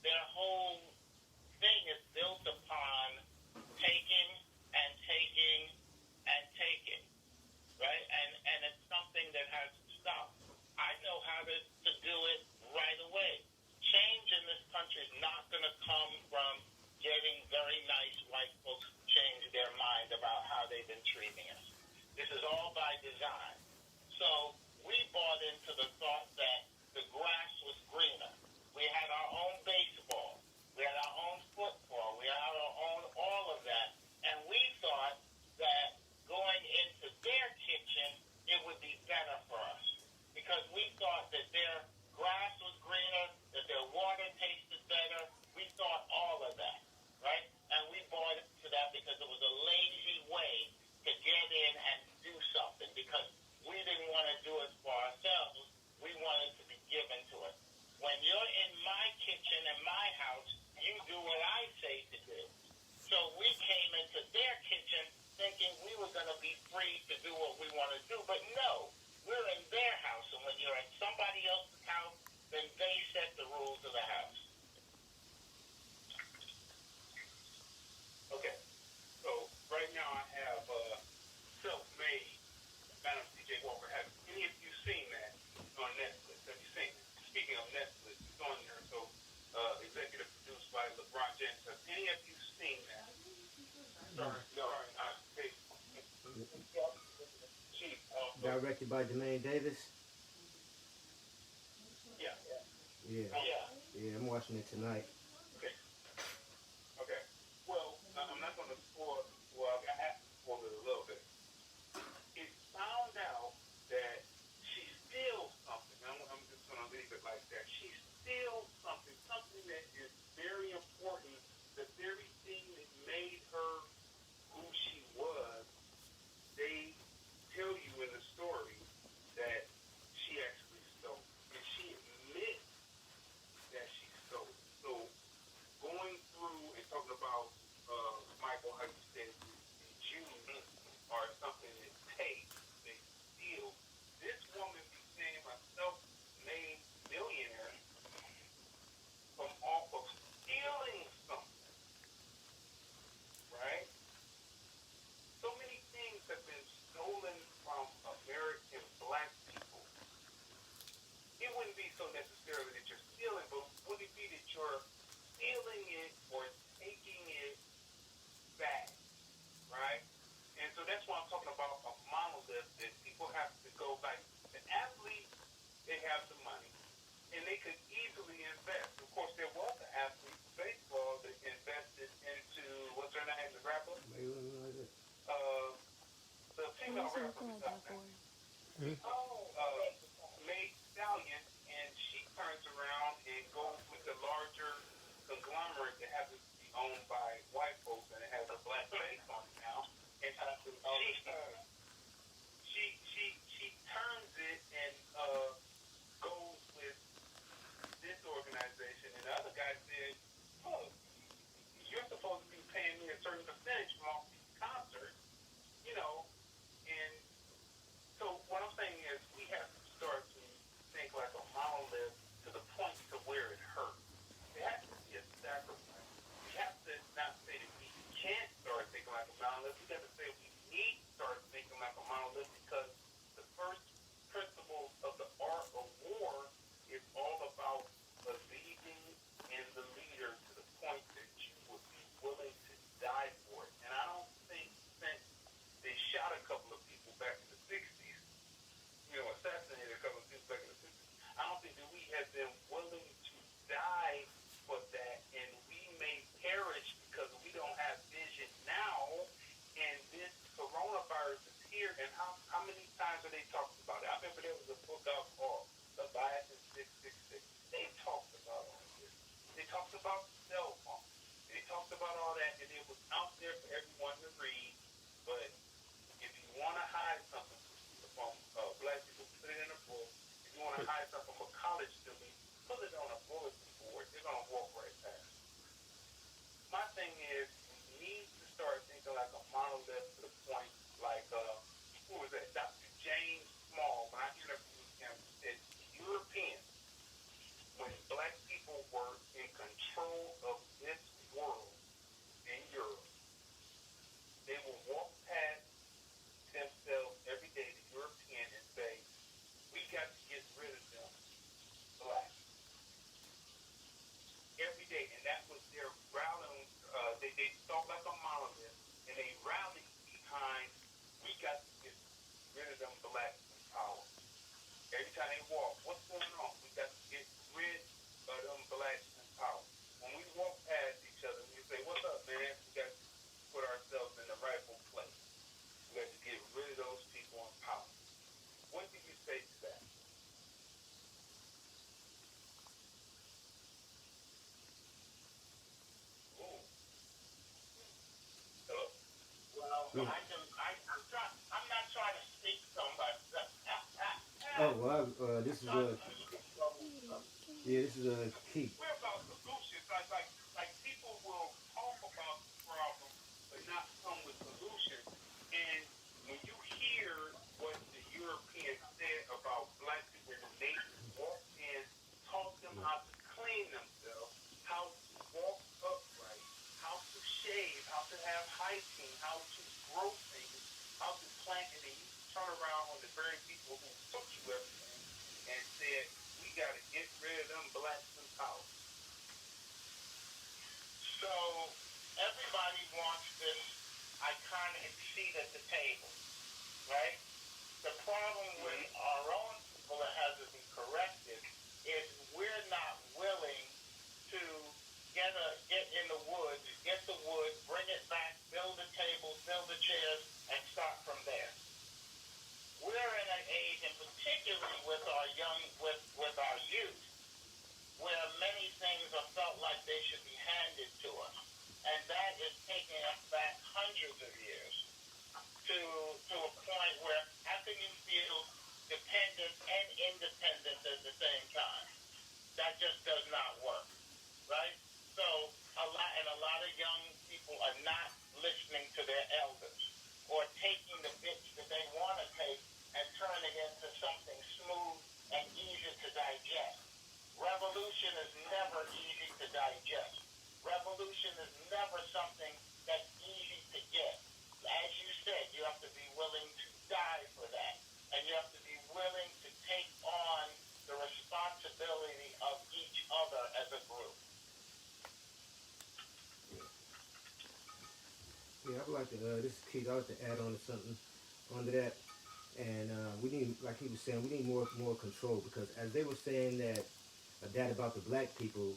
Their whole thing is built upon taking and taking and taking, right? And it's something that has to stop. I know how to do it right away. Change in this country is not going to come from getting very nice white folks to change their mind about how they've been treating us. This is all by design. So we bought into the thought that the grass was greener. We had our own baseball. We had our own football. We had our own all of that. And we thought that going into their kitchen, it would be better for us. Because we thought that their grass was greener, that their water tasted better. We thought all of that, right? And we bought into that because it was a lazy way to get in and do something because we didn't want to do it for ourselves. We wanted to be given to us. When you're in my kitchen and my house, you do what I say to do. So we came into their kitchen thinking we were going to be free to do what we want to do. But no, we're in their house. And when you're in somebody else's house, then they set the rules of the house. Okay, so right now I have Self-Made, Madam C.J. Walker. Have any of you seen that on Netflix? Have you seen it? Speaking of Netflix, it's on there. So, executive produced by LeBron James. Have any of you seen that? Sorry. Chief. Directed by Jermaine Davis. Yeah. Yeah, I'm watching it tonight. Okay. Well, I'm not going to spoil. Well, I have to spoil it a little bit. It found out that she steals something. I'm just going to leave it like that. She steals something that is very important. The very thing that made her who she was. They tell you in the story that she actually stole, and she admits that she stole. So going through and talking about Michael, how you said the Jews are something that takes, they steal. This woman became a self-made millionaire from off of stealing something, right? So many things have been stolen from American black people. It wouldn't be so necessarily that you're stealing, but would it be that you're stealing it or taking it back, right? And so that's why I'm talking about a monolith that people have to go back. The athletes, they have the money, and they could easily invest. Of course, there was an athlete in baseball that invested into, what's her name, the rapper? The female rapper. May Stallion, and she turns around and goes with owned by white folks, and it has a black face on it now. And she turns it and goes with this organization. And the other guy said, "Oh, you're supposed to be paying me a certain percentage from all these concerts, you know." And so what I'm saying is, we have to start to think like a monolith to the point to where it hurts. It has to be a sacrifice. We have to not say that we can't start thinking like a monolith. We have to say we need to start thinking like a monolith, because the first principle of the art of war is all about believing in the leader to the point that you would be willing to die for it. And I don't think since they shot a couple of people back in the 60s, assassinated a couple of people back in the 60s, I don't think that we have been willing to die for that, and we may perish because we don't have vision now, and this coronavirus is here, and how many times have they talked about it? I remember there was a book out called The Bias in 666. They talked about all this. They talked about cell phones. They talked about all that, and it was out there for everyone to read, but if you want to hide something from black people, put it in a book. If you want to hide something from a college student, put it on a bulletin board. They're going to walk right past. My thing is, we need to start thinking like a monolith to the point, like, who was that? Dr. James Small, when I interviewed him, said Europeans, when black people were in control of this world in Europe, they will walk past themselves every day, the European, and say, we got to get rid of them black. Every day, and that was their rallying, they thought like a monolith, and they rallied behind, we got to get rid of them black in power. Every time they walk, what's going on? We got to get rid of them blacks in power. When we walk past each other, we say, what's up, man? We got to put ourselves in the rightful place. We got to get rid of those people in power. What do you say to that? Ooh. Hello? Well, I'm not trying to speak so much. Oh, well, this is Keith. We're about solutions. Like people will talk about the problem, but not come with solutions. And when you hear what the Europeans said about black people, when they walked in, taught them how to clean themselves, how to walk upright, how to shave, how to have hygiene, how to grow things, how to plant, and then you turn around on the very people who took you everything and said, we got to get rid of them blacks in power. So everybody wants this iconic seat at the table, right? The problem with our own people that has to be corrected is we're not willing to get in the woods, get the wood, bring it back, build the tables, build the chairs, and start from there. We're in an age, and particularly with our with our youth, where many things are felt like they should be handed to us. And that is taking us back hundreds of years to a point where how can you feel dependent and independent at the same time? That just does not work, right? So a lot of young people are not listening to their elders or taking the bits that they want to take and turn it into something smooth and easy to digest. Revolution is never easy to digest. Revolution is never something that's easy to get. As you said, you have to be willing to die for that. And you have to be willing to take on the responsibility of each other as a group. Yeah, I would like to, this is Keith, I would like to add on to something onto that. And we need, like he was saying, we need more control, because as they were saying that about the black people,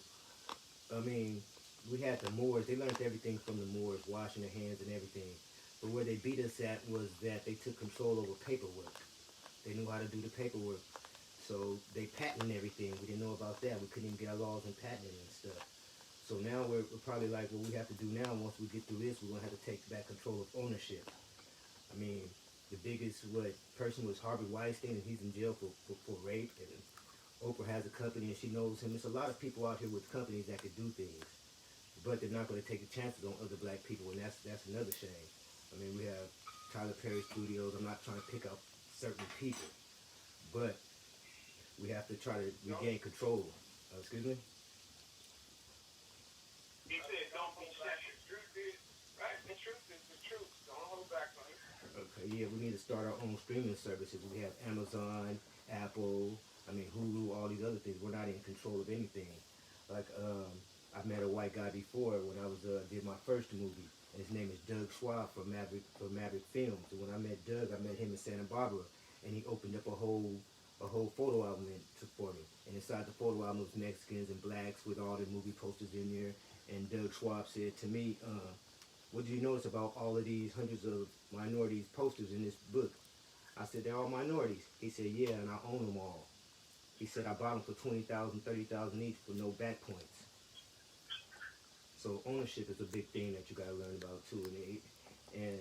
I mean, we had the Moors, they learned everything from the Moors, washing their hands and everything. But where they beat us at was that they took control over paperwork. They knew how to do the paperwork. So they patented everything. We didn't know about that. We couldn't even get our laws and patenting and stuff. So now we're probably like, what we have to do now, once we get through this, we're going to have to take back control of ownership. I mean, the biggest person was Harvey Weinstein, and he's in jail for rape. And Oprah has a company, and she knows him. There's a lot of people out here with companies that could do things, but they're not going to take the chances on other black people, and that's another shame. I mean, we have Tyler Perry Studios. I'm not trying to pick out certain people, but we have to try to regain control. Excuse me? He said, don't be shy. The truth is, right? The truth is the truth. Don't hold back on it. Okay, yeah, we need to start our own streaming services. We have Amazon, Apple, Hulu, all these other things. We're not in control of anything. Like, I met a white guy before when I was did my first movie. And his name is Doug Schwab from Maverick Films. And when I met Doug, I met him in Santa Barbara, and he opened up a whole photo album for me. And inside the photo album was Mexicans and blacks with all the movie posters in there. And Doug Schwab said to me, what do you notice about all of these hundreds of minorities posters in this book? I said, they're all minorities. He said, yeah, and I own them all. He said, I bought them for $20,000, $30,000 each for no back points. So ownership is a big thing that you got to learn about too. And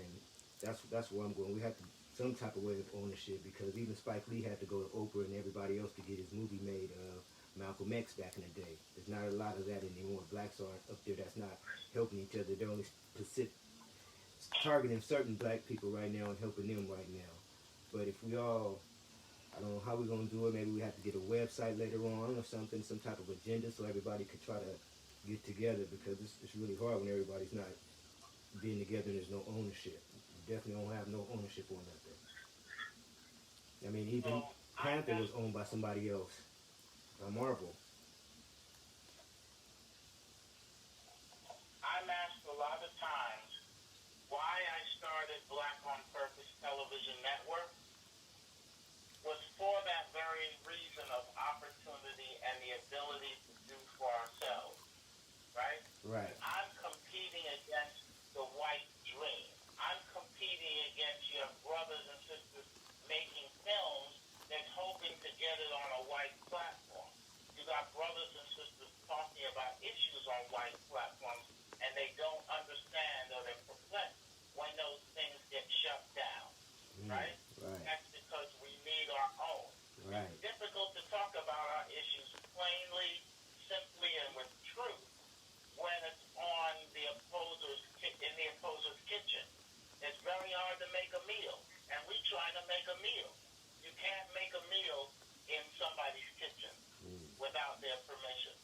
that's where I'm going. We have to some type of way of ownership, because even Spike Lee had to go to Oprah and everybody else to get his movie made, Malcolm X back in the day. There's not a lot of that anymore. Blacks are up there that's not helping each other. They're only targeting certain black people right now and helping them right now. But if we all, I don't know how we're going to do it. Maybe we have to get a website later on or something, some type of agenda so everybody could try to get together, because it's really hard when everybody's not being together and there's no ownership. You definitely don't have no ownership on nothing. I mean, even Panther was owned by somebody else, by Marvel. I'm asked a lot of times why I started Black on Purpose Television Network was for that very reason of opportunity and the ability to do for ourselves, right? Right. I'm competing against the white dream. I'm competing against your brothers and sisters making films that's hoping to get it on a white platform. You got brothers and sisters talking about issues on white platforms, and they don't understand, or they're perplexed when those things get shut down, right? Right. That's because we need our own. Right. It's difficult to talk about our issues plainly, simply, and with truth when it's on the opposer's kitchen. It's very hard to make a meal, and we try to make a meal. You can't make a meal in somebody's kitchen without their permission.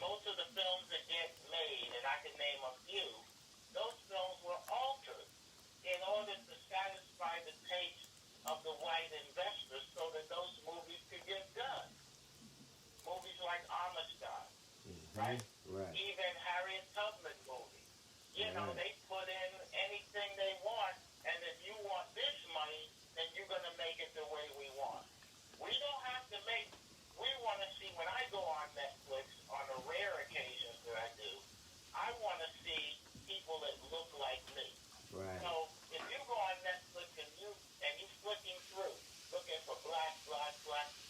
Most of the films that get made, and I can name a few, those films were altered in order to satisfy the taste of the white investors so that those movies could get done. Movies like Amistad, right? Right. Even Harriet Tubman movies. You know, they put in anything they want, and if you want this money, then you're going to make it the way we want. We don't have to make, we want to see, when I go on Netflix, on the rare occasions that I do, I want to see people that look like me. Right. So if you go on Netflix and you flicking through, looking for black,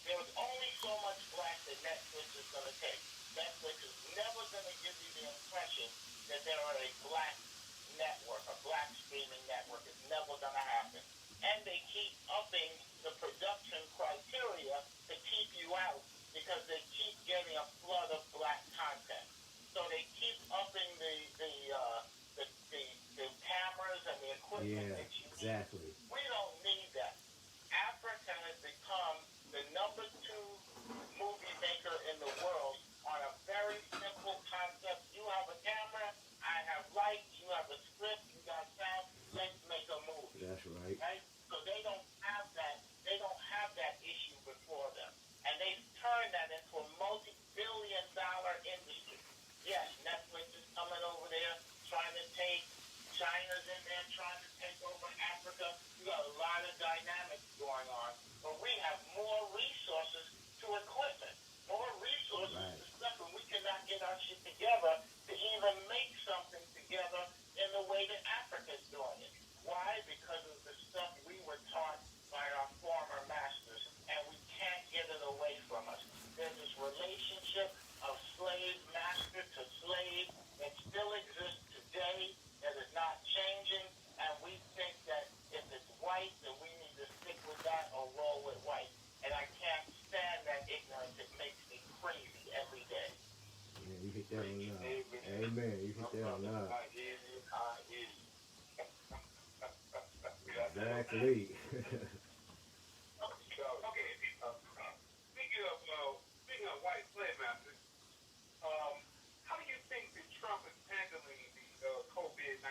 there's only so much black that Netflix is going to take. Netflix is never going to give you the impression that there are a black network, a black streaming network. It's never going to happen. And they keep upping the production criteria to keep you out, because they keep getting a flood of black content. So they keep upping the cameras and the equipment that you need. Exactly. We don't need that. Africa has become the number 2 movie maker in the world on a very simple concept. You have a camera, I have lights, you have a script, you got sound, let's make a movie. That's right. Right? So they don't have that issue before them. And they've turned that into a multi-billion-dollar industry. Yes, Netflix is coming over there trying to take, China's in there trying to take over Africa. You got a lot of dynamics going on. But we have more resources to equipment, more resources to stuff, and we cannot get our shit together to even make something together in the way that Africa's doing it. Why? Because of the stuff we were taught by our former masters, and we can't get it away from us. There's this relationship of slave master to slave man, you hit that on that. I hear you. Exactly. Speaking of white slave masters, how do you think that Trump is handling the COVID-19?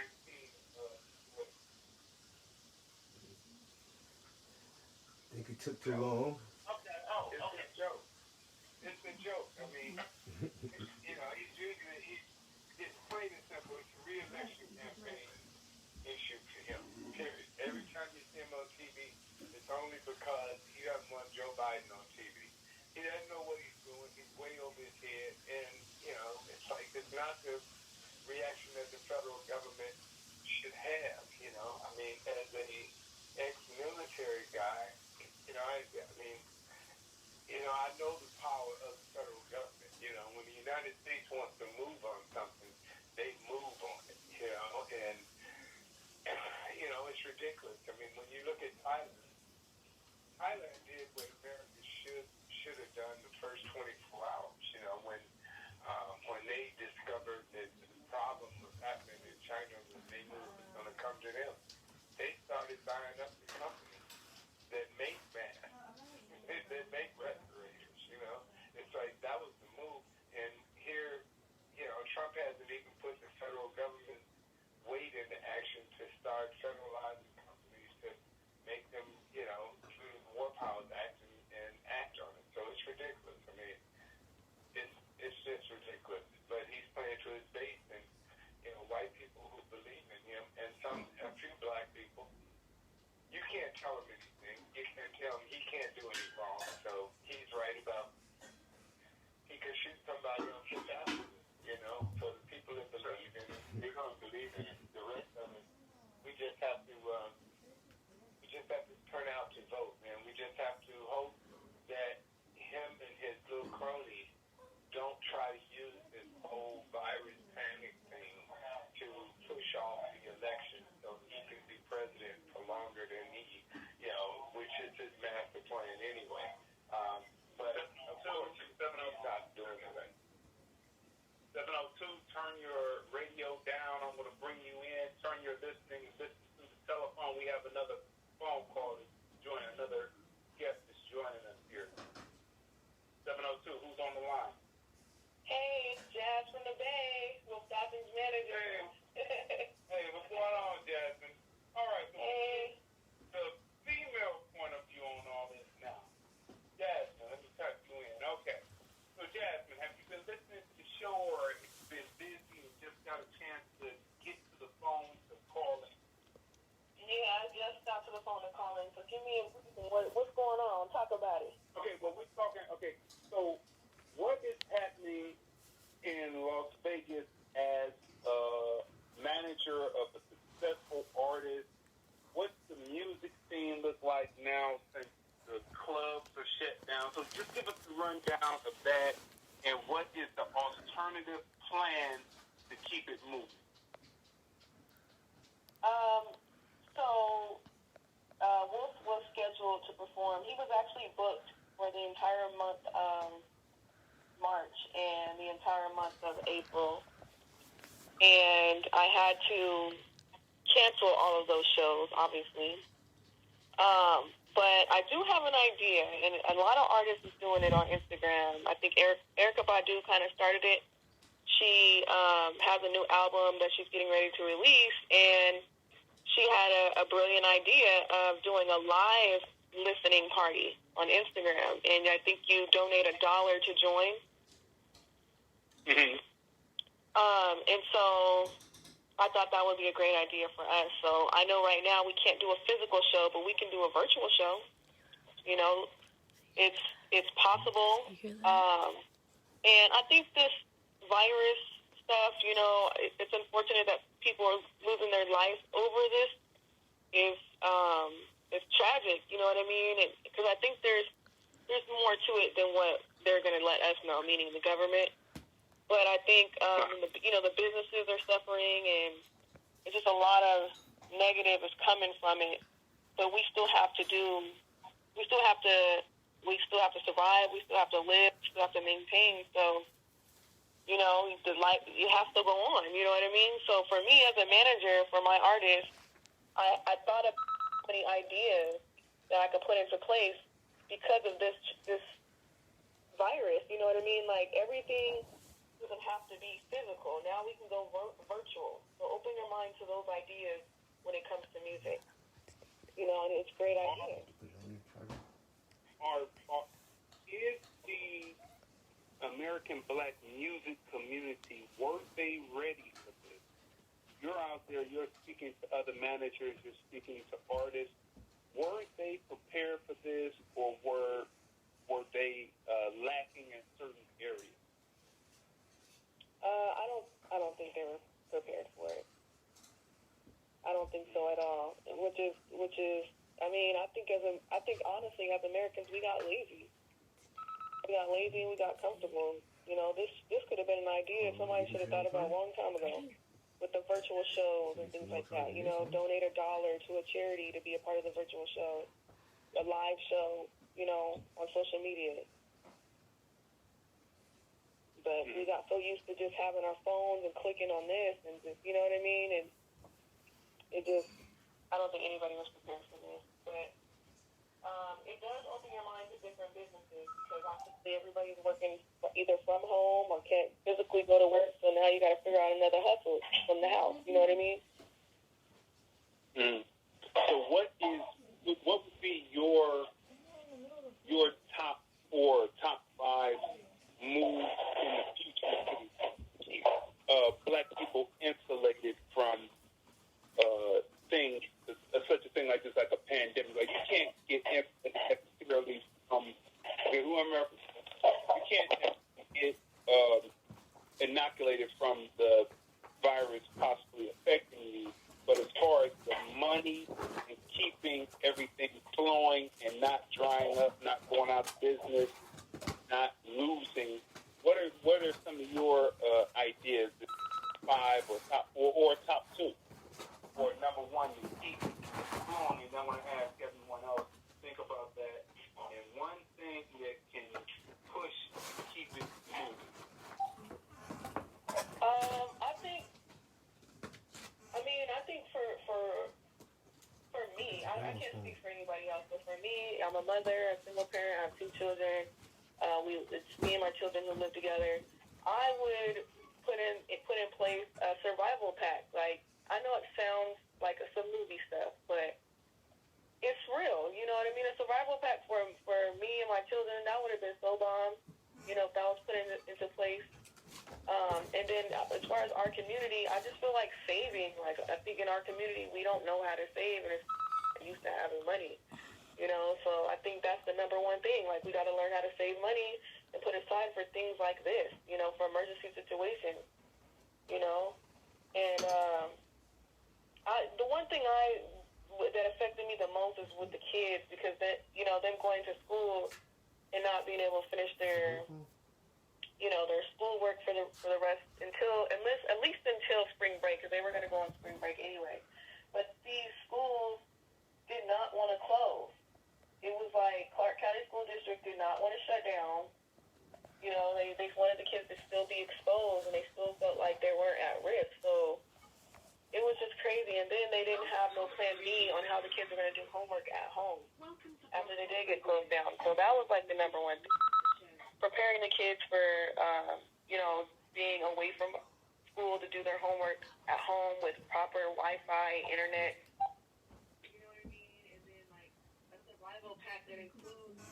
I think it took too long. Okay. It's a joke. It's a joke. I mean, it's plain and simple. It's a re-election campaign issue for him. Period. Every time you see him on TV, it's only because he doesn't want Joe Biden on TV. He doesn't know what he's doing. He's way over his head, and it's like it's not the reaction that the federal government should have. I mean, as a ex-military guy, I know the power of the federal government. When the United States wants to move on something, they move on it. And it's ridiculous. I mean, when you look at Thailand did what America should have done the first 24 hours. When they discovered that the problem was happening in China, when they knew it was going to come to them, they started buying up the companies that make masks, that make respirators. It's like that was the move. And here, Trump hasn't even put the federal government weight into action to start federalizing companies to make them, through the War Powers Act and act on it. So it's ridiculous. I mean, it's just ridiculous. But he's playing to his base, and white people who believe in him, and a few black people. You can't tell him anything. You can't tell him he can't do any wrong. So he's right about he could shoot somebody on his house. For the people that believe in it, they're going to believe in it. The rest of it, we just have to turn out to vote, man. We just have to hope that him and his little cronies don't try to use this whole virus panic thing to push off the election so that he can be president for longer than he, which is his master plan anyway. But of course, he's not doing it. 702, turn your radio down. I'm going to bring you in. Turn your listen to the telephone. We have another phone call to join, another guest is joining us here. 702, who's on the line? Hey, it's Jasmine the Bay, with Stockton's manager. Hey, what's going on, Jasmine? All right, so Hey. the female point of view on all this now. Jasmine, let me touch you in. Okay. So, Jasmine, have you been listening to the show, or have you been busy and just got a chance to get to the phone to call in? Yeah, I just got to the phone to call in, so give me a what's going on? Talk about it. Okay, well, we're talking, so what is happening in Las Vegas as a manager of a successful artist? What's the music scene look like now since the clubs are shut down? So just give us a rundown of that, and what is the alternative plan to keep it moving? Wolf was scheduled to perform. He was actually booked for the entire month of March and the entire month of April. And I had to cancel all of those shows, obviously. But I do have an idea, and a lot of artists is doing it on Instagram. I think Erykah Badu kind of started it. She has a new album that she's getting ready to release, and she had a brilliant idea of doing a live listening party on Instagram, and I think you donate $1 to join. Mm-hmm. And so I thought that would be a great idea for us. So I know right now we can't do a physical show, but we can do a virtual show. It's possible. And I think this virus stuff, it's unfortunate that people are losing their life over this. It's tragic, you know what I mean? Because I think there's more to it than what they're going to let us know, meaning the government. But I think, the businesses are suffering, and it's just a lot of negative is coming from it. But we still have to survive. We still have to live. We still have to maintain. So you know, the life, you have to go on, you know what I mean? So for me as a manager, for my artist, I thought of many ideas that I could put into place because of this virus, you know what I mean? Like, everything doesn't have to be physical. Now we can go virtual. So open your mind to those ideas when it comes to music. You know, and it's a great idea. Is the American Black music community, were they ready for this? You're out there, you're speaking to other managers, you're speaking to artists. Weren't they prepared for this, or were they lacking in certain areas? I don't think they were prepared for it. I don't think so at all. Which is, I mean, I think honestly, as Americans, we got lazy. We got lazy and we got comfortable. You know, this could have been an idea somebody should have thought about a long time ago, with the virtual shows and things like that. You know, donate $1 to a charity to be a part of the virtual show, a live show, you know, on social media. But we got so used to just having our phones and clicking on this and just, you know what I mean? And it just, I don't think anybody was prepared for this. But it does open your mind to different businesses, because obviously everybody's working either from home or can't physically go to work. So now you got to figure out another hustle from the house. You know what I mean? So what would be your top 4, top 5 moves in the future to keep Black people insulated from things, such a thing like this, like a pandemic? Like, you can't get necessarily from whoever. You can't get inoculated from the virus possibly affecting you. But as far as the money and keeping everything flowing and not drying up, not going out of business, not losing, what are some of your ideas? 5 or top 4 or top 2? Or number 1 to keep flowing, and I want to ask everyone else to think about that. And one thing that can push to keep it moving. I think for me, I can't speak for anybody else, but for me, I'm a mother, a single parent, I have 2 children. It's me and my children who live together. I would put in place a survival pack. Like, I know it sounds like some movie stuff, but it's real. You know what I mean? A survival pack for me and my children, that would have been so bomb, you know, if that was put into place. And then as far as our community, I just feel like saving. Like, I think in our community, we don't know how to save, and it's used to having money. You know, so I think that's the number 1 thing. Like, we got to learn how to save money and put aside for things like this, you know, for emergency situations, you know. And the one thing that affected me the most is with the kids, because that, you know, them going to school and not being able to finish their, you know, their schoolwork for the rest at least until spring break, because they were going to go on spring break anyway. But these schools did not want to close. It was like Clark County School District did not want to shut down. You know, they wanted the kids to still be exposed, and they still felt like they weren't at risk. So it was just crazy. And then they didn't have no plan B on how the kids were going to do homework at home after they did get closed down. So that was like the number 1 thing. Preparing the kids for, you know, being away from school to do their homework at home with proper Wi-Fi, internet. You know what I mean? And then, like, a survival pack that includes,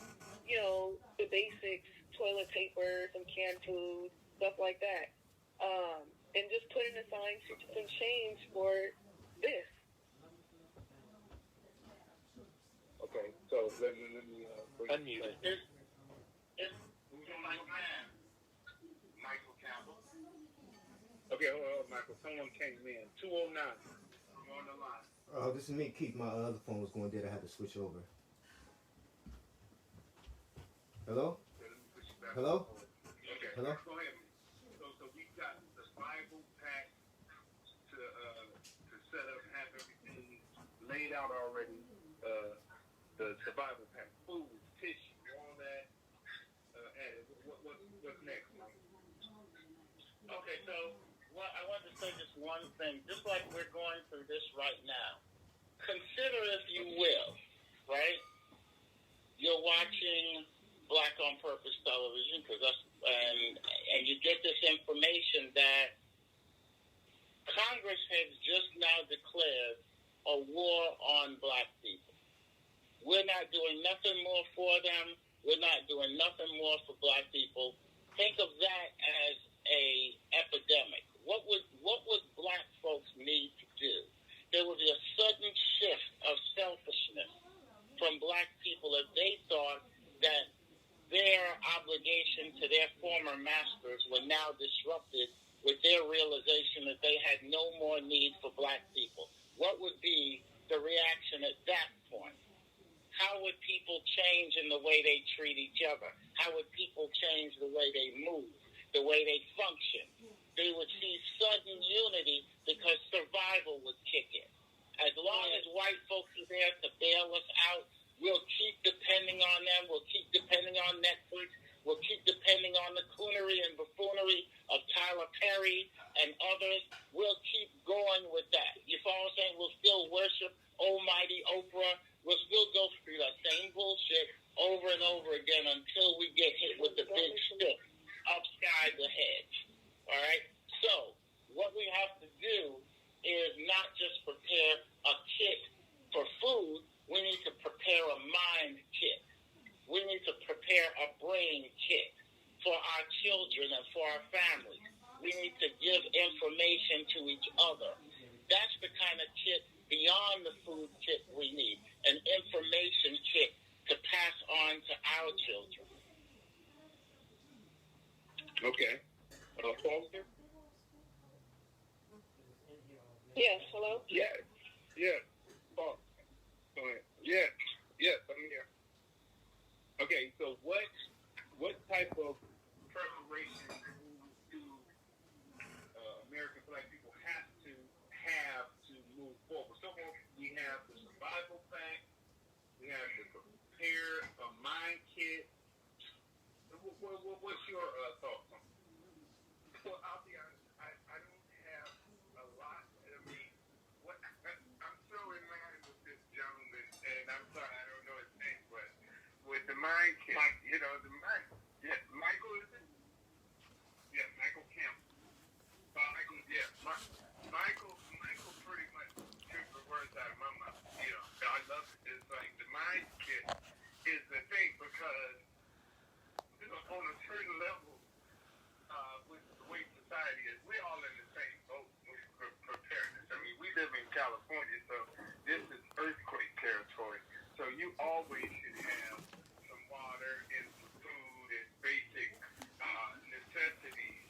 you know, the basics, toilet paper, some canned food, stuff like that. And just putting aside some change for this. Okay, so let me unmute it. Michael Campbell. Okay, hold on, Michael. Someone came in. 209. You're on the line. This is me, Keith. My other phone was going dead. I had to switch over. Hello? Hello? Okay. Hello? Go ahead. So we've got the survival pack to set up, have everything laid out already. The survival pack, food, tissue, all that. Added. What's next, Mike? Okay, so I want to say just one thing. Just like we're going through this right now, consider, if you will, right? You're watching Black on Purpose television and you get this information that Congress has just now declared a war on Black people. We're not doing nothing more for them. We're not doing nothing more for Black people. Think of that as a epidemic. What would Black folks need to do? There would be a sudden shift of selfishness from Black people if they thought that their obligation to their former masters were now disrupted with their realization that they had no more need for Black people. What would be the reaction at that point? How would people change in the way they treat each other? How would people change the way they move, the way they function? They would see sudden unity because survival would kick in. As long as white folks are there to bail us out, we'll keep depending on them. We'll keep depending on Netflix. We'll keep depending on the coonery and buffoonery of Tyler Perry and others. We'll keep going with that. You follow what I'm saying? We'll still worship almighty Oprah. We'll still go through that same bullshit over and over again until we get hit with the big stick upside the head. All right? So what we have to do is not just prepare a kit for food. We need to prepare a mind kit. We need to prepare a brain kit for our children and for our families. We need to give information to each other. That's the kind of kit beyond the food kit we need, an information kit to pass on to our children. Okay. Foster? Yes, hello? Yes. Foster. Go ahead. Yes, I'm here. Okay, so what type of preparation do American Black people have to move forward? So we have the survival pack, we have to prepare a mind kit. What's your thoughts on it? Well, I'll be honest, I don't have a lot. I mean, I'm so in line with this gentleman, and I'm sorry, I don't know his name, but with the mind kit, Michael, is it? Yeah, Michael Campbell. Michael pretty much took the words out of my mouth. I love it. It's like the mind kit is the thing because, on a certain level, with the way society is, we're all in the same boat with preparedness. I mean, we live in California, so this is earthquake territory. So you always should have some water and some food and basic necessities,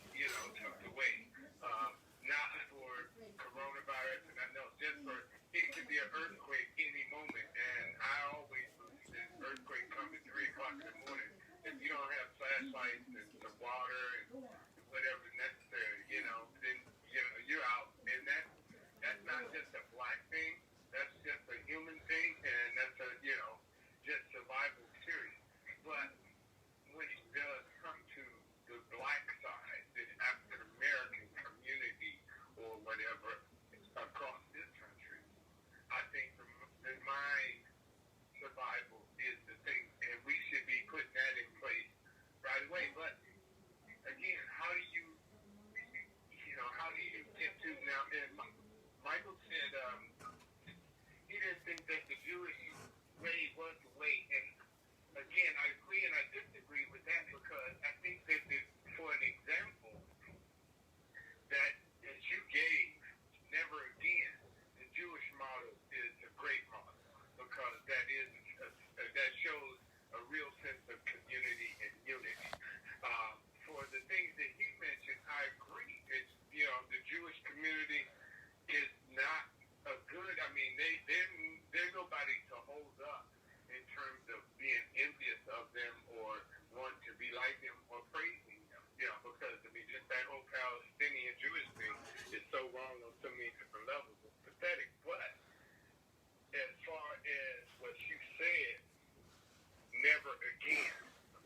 tucked away. Not for coronavirus, and I know just for, it could be an earthquake any moment, and I always believe that earthquake comes at 3 o'clock in the morning. If you don't have flashlights and some water and whatever necessary, then you're out. And that's not just a Black thing. That's just a human thing, and that's a just survival period. But when it does come to the Black side, the African American community or whatever across this country, I think the mind survival is the thing, and we should be putting that in place right away. But again, how do you get to now? And Michael said he didn't think that the Jewish way was the way. And again, I agree and I disagree with that because I think that for an example that you gave, never again, the Jewish model is a great model because that shows a real sense of community and unity. For the things that he mentioned, I agree. It's the Jewish community is not a good. I mean, they're nobody to hold up in terms of being envious of them or want to be like them or praising them. Because I mean, just that whole Palestinian Jewish thing is so wrong on so many different levels. It's pathetic. But as far as what you said, never again.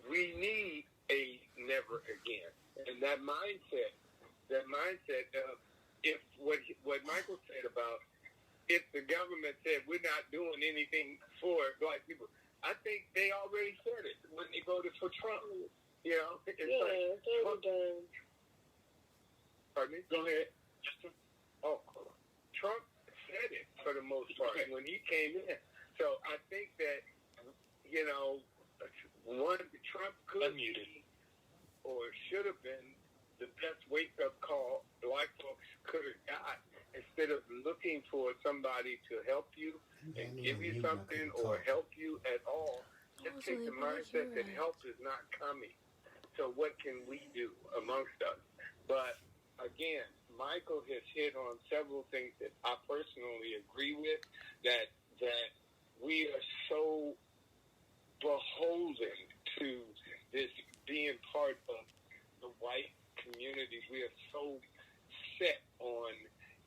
We need a never again. And that mindset that mindset of if what Michael said about if the government said we're not doing anything for black people, I think they already said it when they voted for Trump. You know, it's like Trump. Pardon me? Go ahead. Oh, Trump said it for the most part when he came in. So I think that, you know, Trump could be or should have been the best wake-up call black folks could have got instead of looking for somebody to help you and give you something or help you at all. Just take the mindset that help is not coming. So what can we do amongst us? But again, Michael has hit on several things that I personally agree with, that we are so beholden to this being part of the white community. We are so set on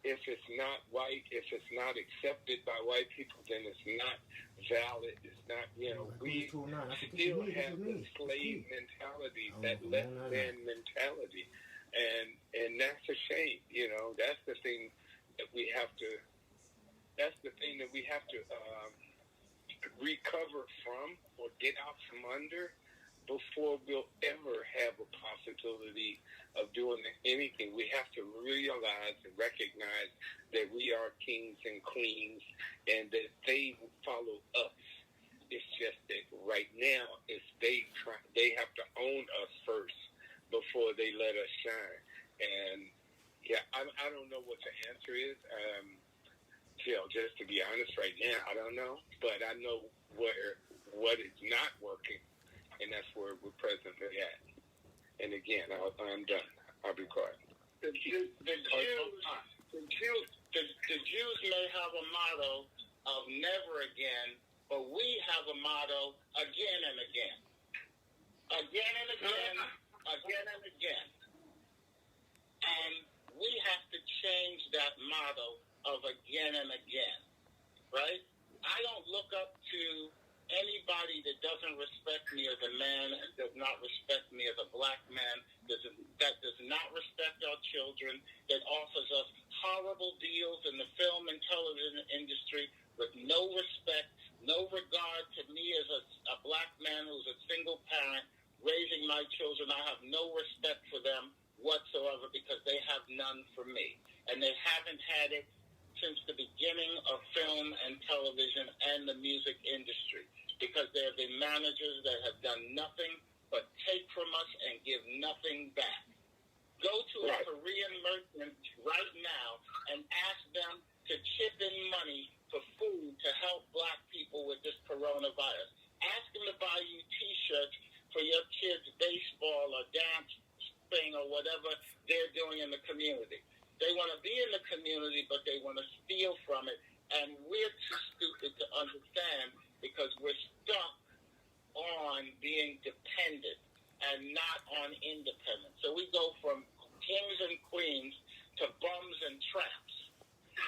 if it's not white, if it's not accepted by white people, then it's not valid. It's not, you know, we still have the slave mentality, that less than mentality. And that's a shame, you know. That's the thing that we have to recover from or get out from under before we'll ever have a possibility of doing anything. We have to realize and recognize that we are kings and queens and that they follow us. It's just that right now they have to own us first before they let us shine. And yeah, I don't know what the answer is. Just to be honest right now, I don't know. But I know what is not working, and that's where we're presently at. And again, I'm done. I'll be quiet. The Jews may have a motto of never again, but we have a motto again and again. Again and again, again and again. And we have to change that motto of again and again, right? I don't look up to anybody that doesn't respect me as a man and does not respect me as a black man, that does not respect our children, that offers us horrible deals in the film and television industry with no respect, no regard to me as a black man who's a single parent raising my children. I have no respect for them whatsoever because they have none for me. And they haven't had it since the beginning of film and television and the music industry, because there have been managers that have done nothing but take from us and give nothing back. Go to a Korean merchant right now and ask them to chip in money for food to help black people with this coronavirus. Ask them to buy you T-shirts for your kids' baseball or dance thing or whatever they're doing in the community. They want to be in the community, but they want to steal from it, and we're too stupid to understand because we're stuck on being dependent and not on independence. So we go from kings and queens to bums and traps.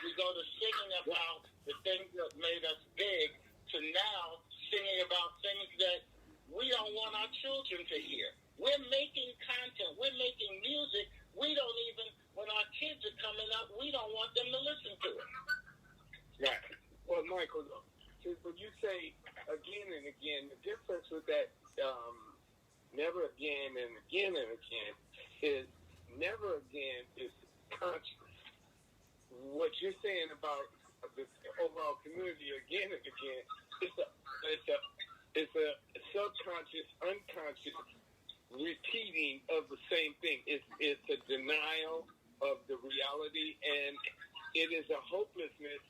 We go to singing about the things that made us big to now singing about things that we don't want our children to hear. We're making content. We're making music. We don't even, when our kids are coming up, we don't want them to listen to it. Right. Well, Michael, when you say again and again, the difference with that never again and again and again is never again is conscious. What you're saying about the overall community again and again, it's a subconscious, unconscious repeating of the same thing. It's a denial of the reality, and it is a hopelessness,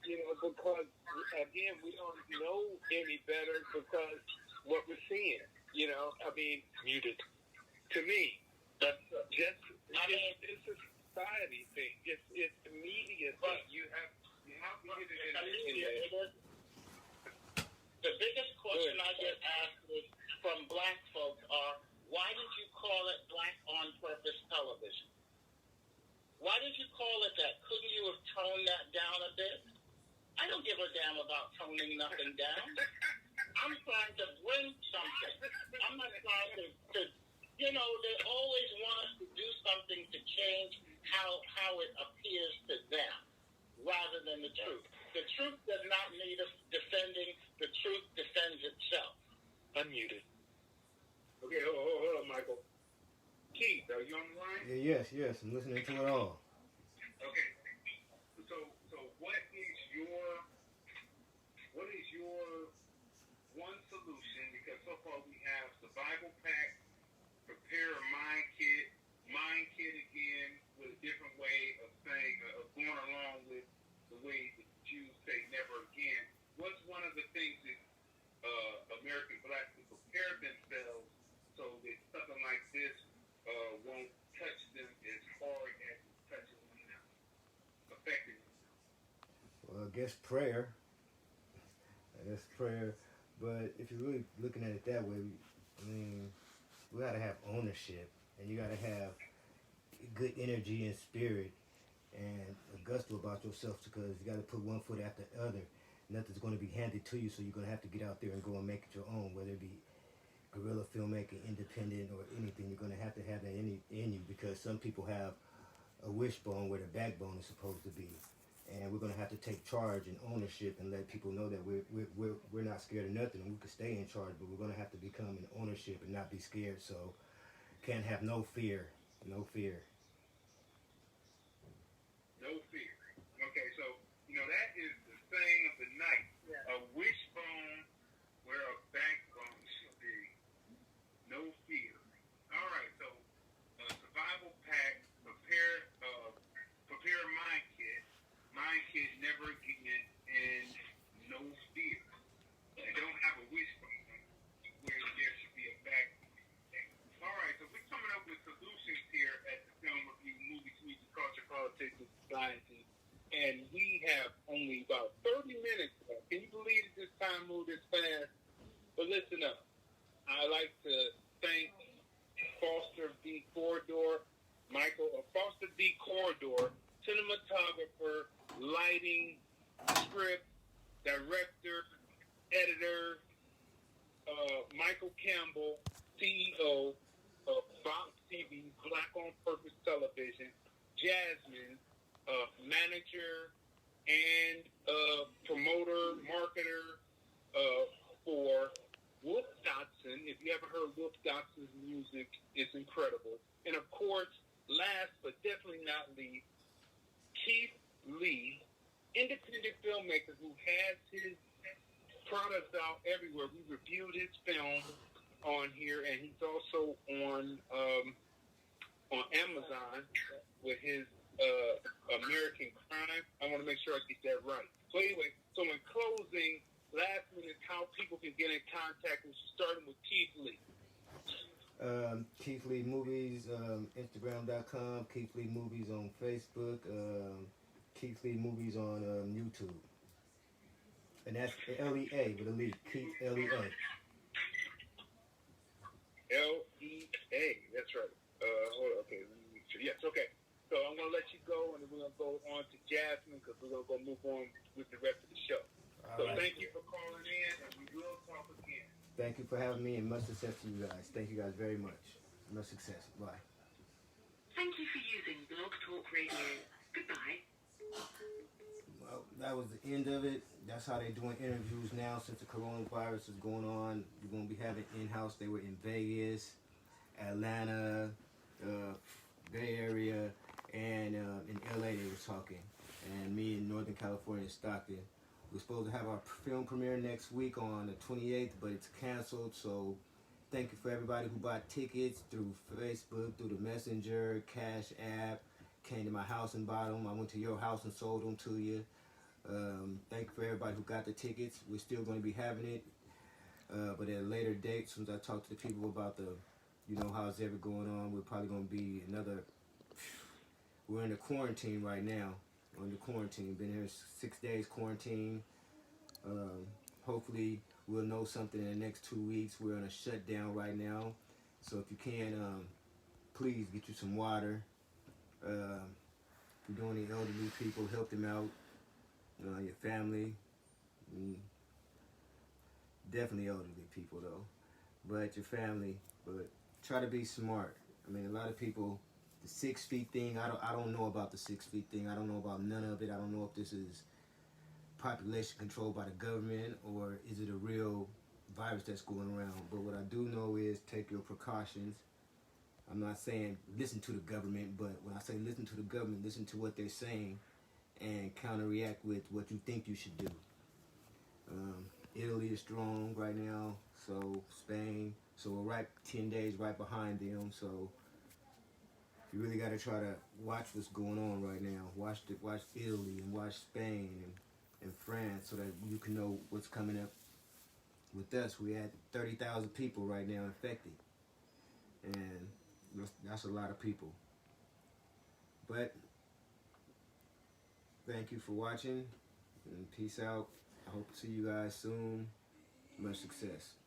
because again, we don't know any better because what we're seeing, muted. To me, that's it's a society thing. It's the media thing. You have to get it in there. The biggest question I get asked from black folks are, why did you call it Black on Purpose Television? Why did you call it that? Couldn't you have toned that down a bit? I don't give a damn about toning nothing down. I'm trying to bring something. I'm not trying to they always want us to do something to change Okay, hold on, Michael. Keith, are you on the line? Yeah, yes, I'm listening to it all. Okay. So what is your one solution? Because so far we have survival pack, prepare a mind kit again with a different way of saying, of going along with the way the Jews say never again. What's one of the things that American blacks can prepare themselves so that something like this won't touch them as hard as it's touching them now, affecting them? Well, I guess prayer. But if you're really looking at it that way, I mean, we gotta have ownership, and you gotta have good energy and spirit and a gusto about yourself, because you gotta put one foot after the other. Nothing's gonna be handed to you, so you're gonna have to get out there and go and make it your own, whether it be guerrilla filmmaking, independent, or anything. You're gonna have to have that in you, because some people have a wishbone where the backbone is supposed to be. And we're going to have to take charge and ownership and let people know that we're not scared of nothing, and we can stay in charge, but we're going to have to become an ownership and not be scared. So can't have no fear. No fear. Okay, so, that is the saying of the night. Yeah. A wishbone where a backbone should be. No fear. All right, so survival pack, prepare mind kit. Mind kit, never again, and no fear. They don't have a wishbone where there should be a backbone. All right, so we're coming up with solutions here at the Film Review, Movies, Music, Culture, Politics, and Society. And we have only about 30 minutes left. Can you believe that this time moved this fast? But listen up. I'd like to thank Foster B. Corridor, Foster B. Corridor, cinematographer, lighting, script, director, editor, Michael Campbell, CEO of Fox TV, Black on Purpose Television, Jasmine, manager and promoter, marketer for Whoop Dotson. If you ever heard Whoop Dotson's music, it's incredible. And of course, last but definitely not least, Keith Lee, independent filmmaker who has his products out everywhere. We reviewed his film on here, and he's also on Amazon with his American Crime. I want to make sure I get that right. So anyway, so in closing, last minute, how people can get in contact, and starting with Keith Lee. Keith Lee Movies, Instagram.com, Keith Lee Movies on Facebook, Keith Lee Movies on YouTube. And that's L-E-A with a lead, Keith L-E-A. L-E-A, that's right. Hold on, okay, let me make sure. Yes, okay. So I'm going to let you go, and then we're going to go on to Jasmine, because we're going to move on with the rest of the show. All right. Thank you for calling in, and we will talk again. Thank you for having me, and much success to you guys. Thank you guys very much. Much success. Bye. Thank you for using Blog Talk Radio. Goodbye. Well, that was the end of it. That's how they're doing interviews now since the coronavirus is going on. You're going to be having in-house. They were in Vegas, Atlanta, Bay Area, and in LA they were talking. And me in Northern California, Stockton. We're supposed to have our film premiere next week on the 28th, but it's canceled. So thank you for everybody who bought tickets through Facebook, through the Messenger, Cash App, came to my house and bought them. I went to your house and sold them to you. Thank you for everybody who got the tickets. We're still going to be having it, but at a later date, as soon as I talk to the people about how's everything going on, we're probably going to be we're in the quarantine right now. We're in the quarantine. Been here 6 days quarantine. Hopefully we'll know something in the next 2 weeks. We're on a shutdown right now. So if you can, please get you some water. If you're doing any elderly people, help them out. Your family. Definitely elderly people though. But your family. But try to be smart. I mean, a lot of people, the 6 feet thing, I don't know about the 6 feet thing. I don't know about none of it. I don't know if this is population controlled by the government or is it a real virus that's going around. But what I do know is take take your precautions. I'm not saying listen to the government, but when I say listen to the government, listen to what they're saying and counter-react with what you think you should do. Italy is strong right now, so Spain. So we're right 10 days right behind them. So you really got to try to watch what's going on right now. Watch Italy and watch Spain and France so that you can know what's coming up with us. We had 30,000 people right now infected. And that's a lot of people. But thank you for watching and peace out. I hope to see you guys soon. Much success.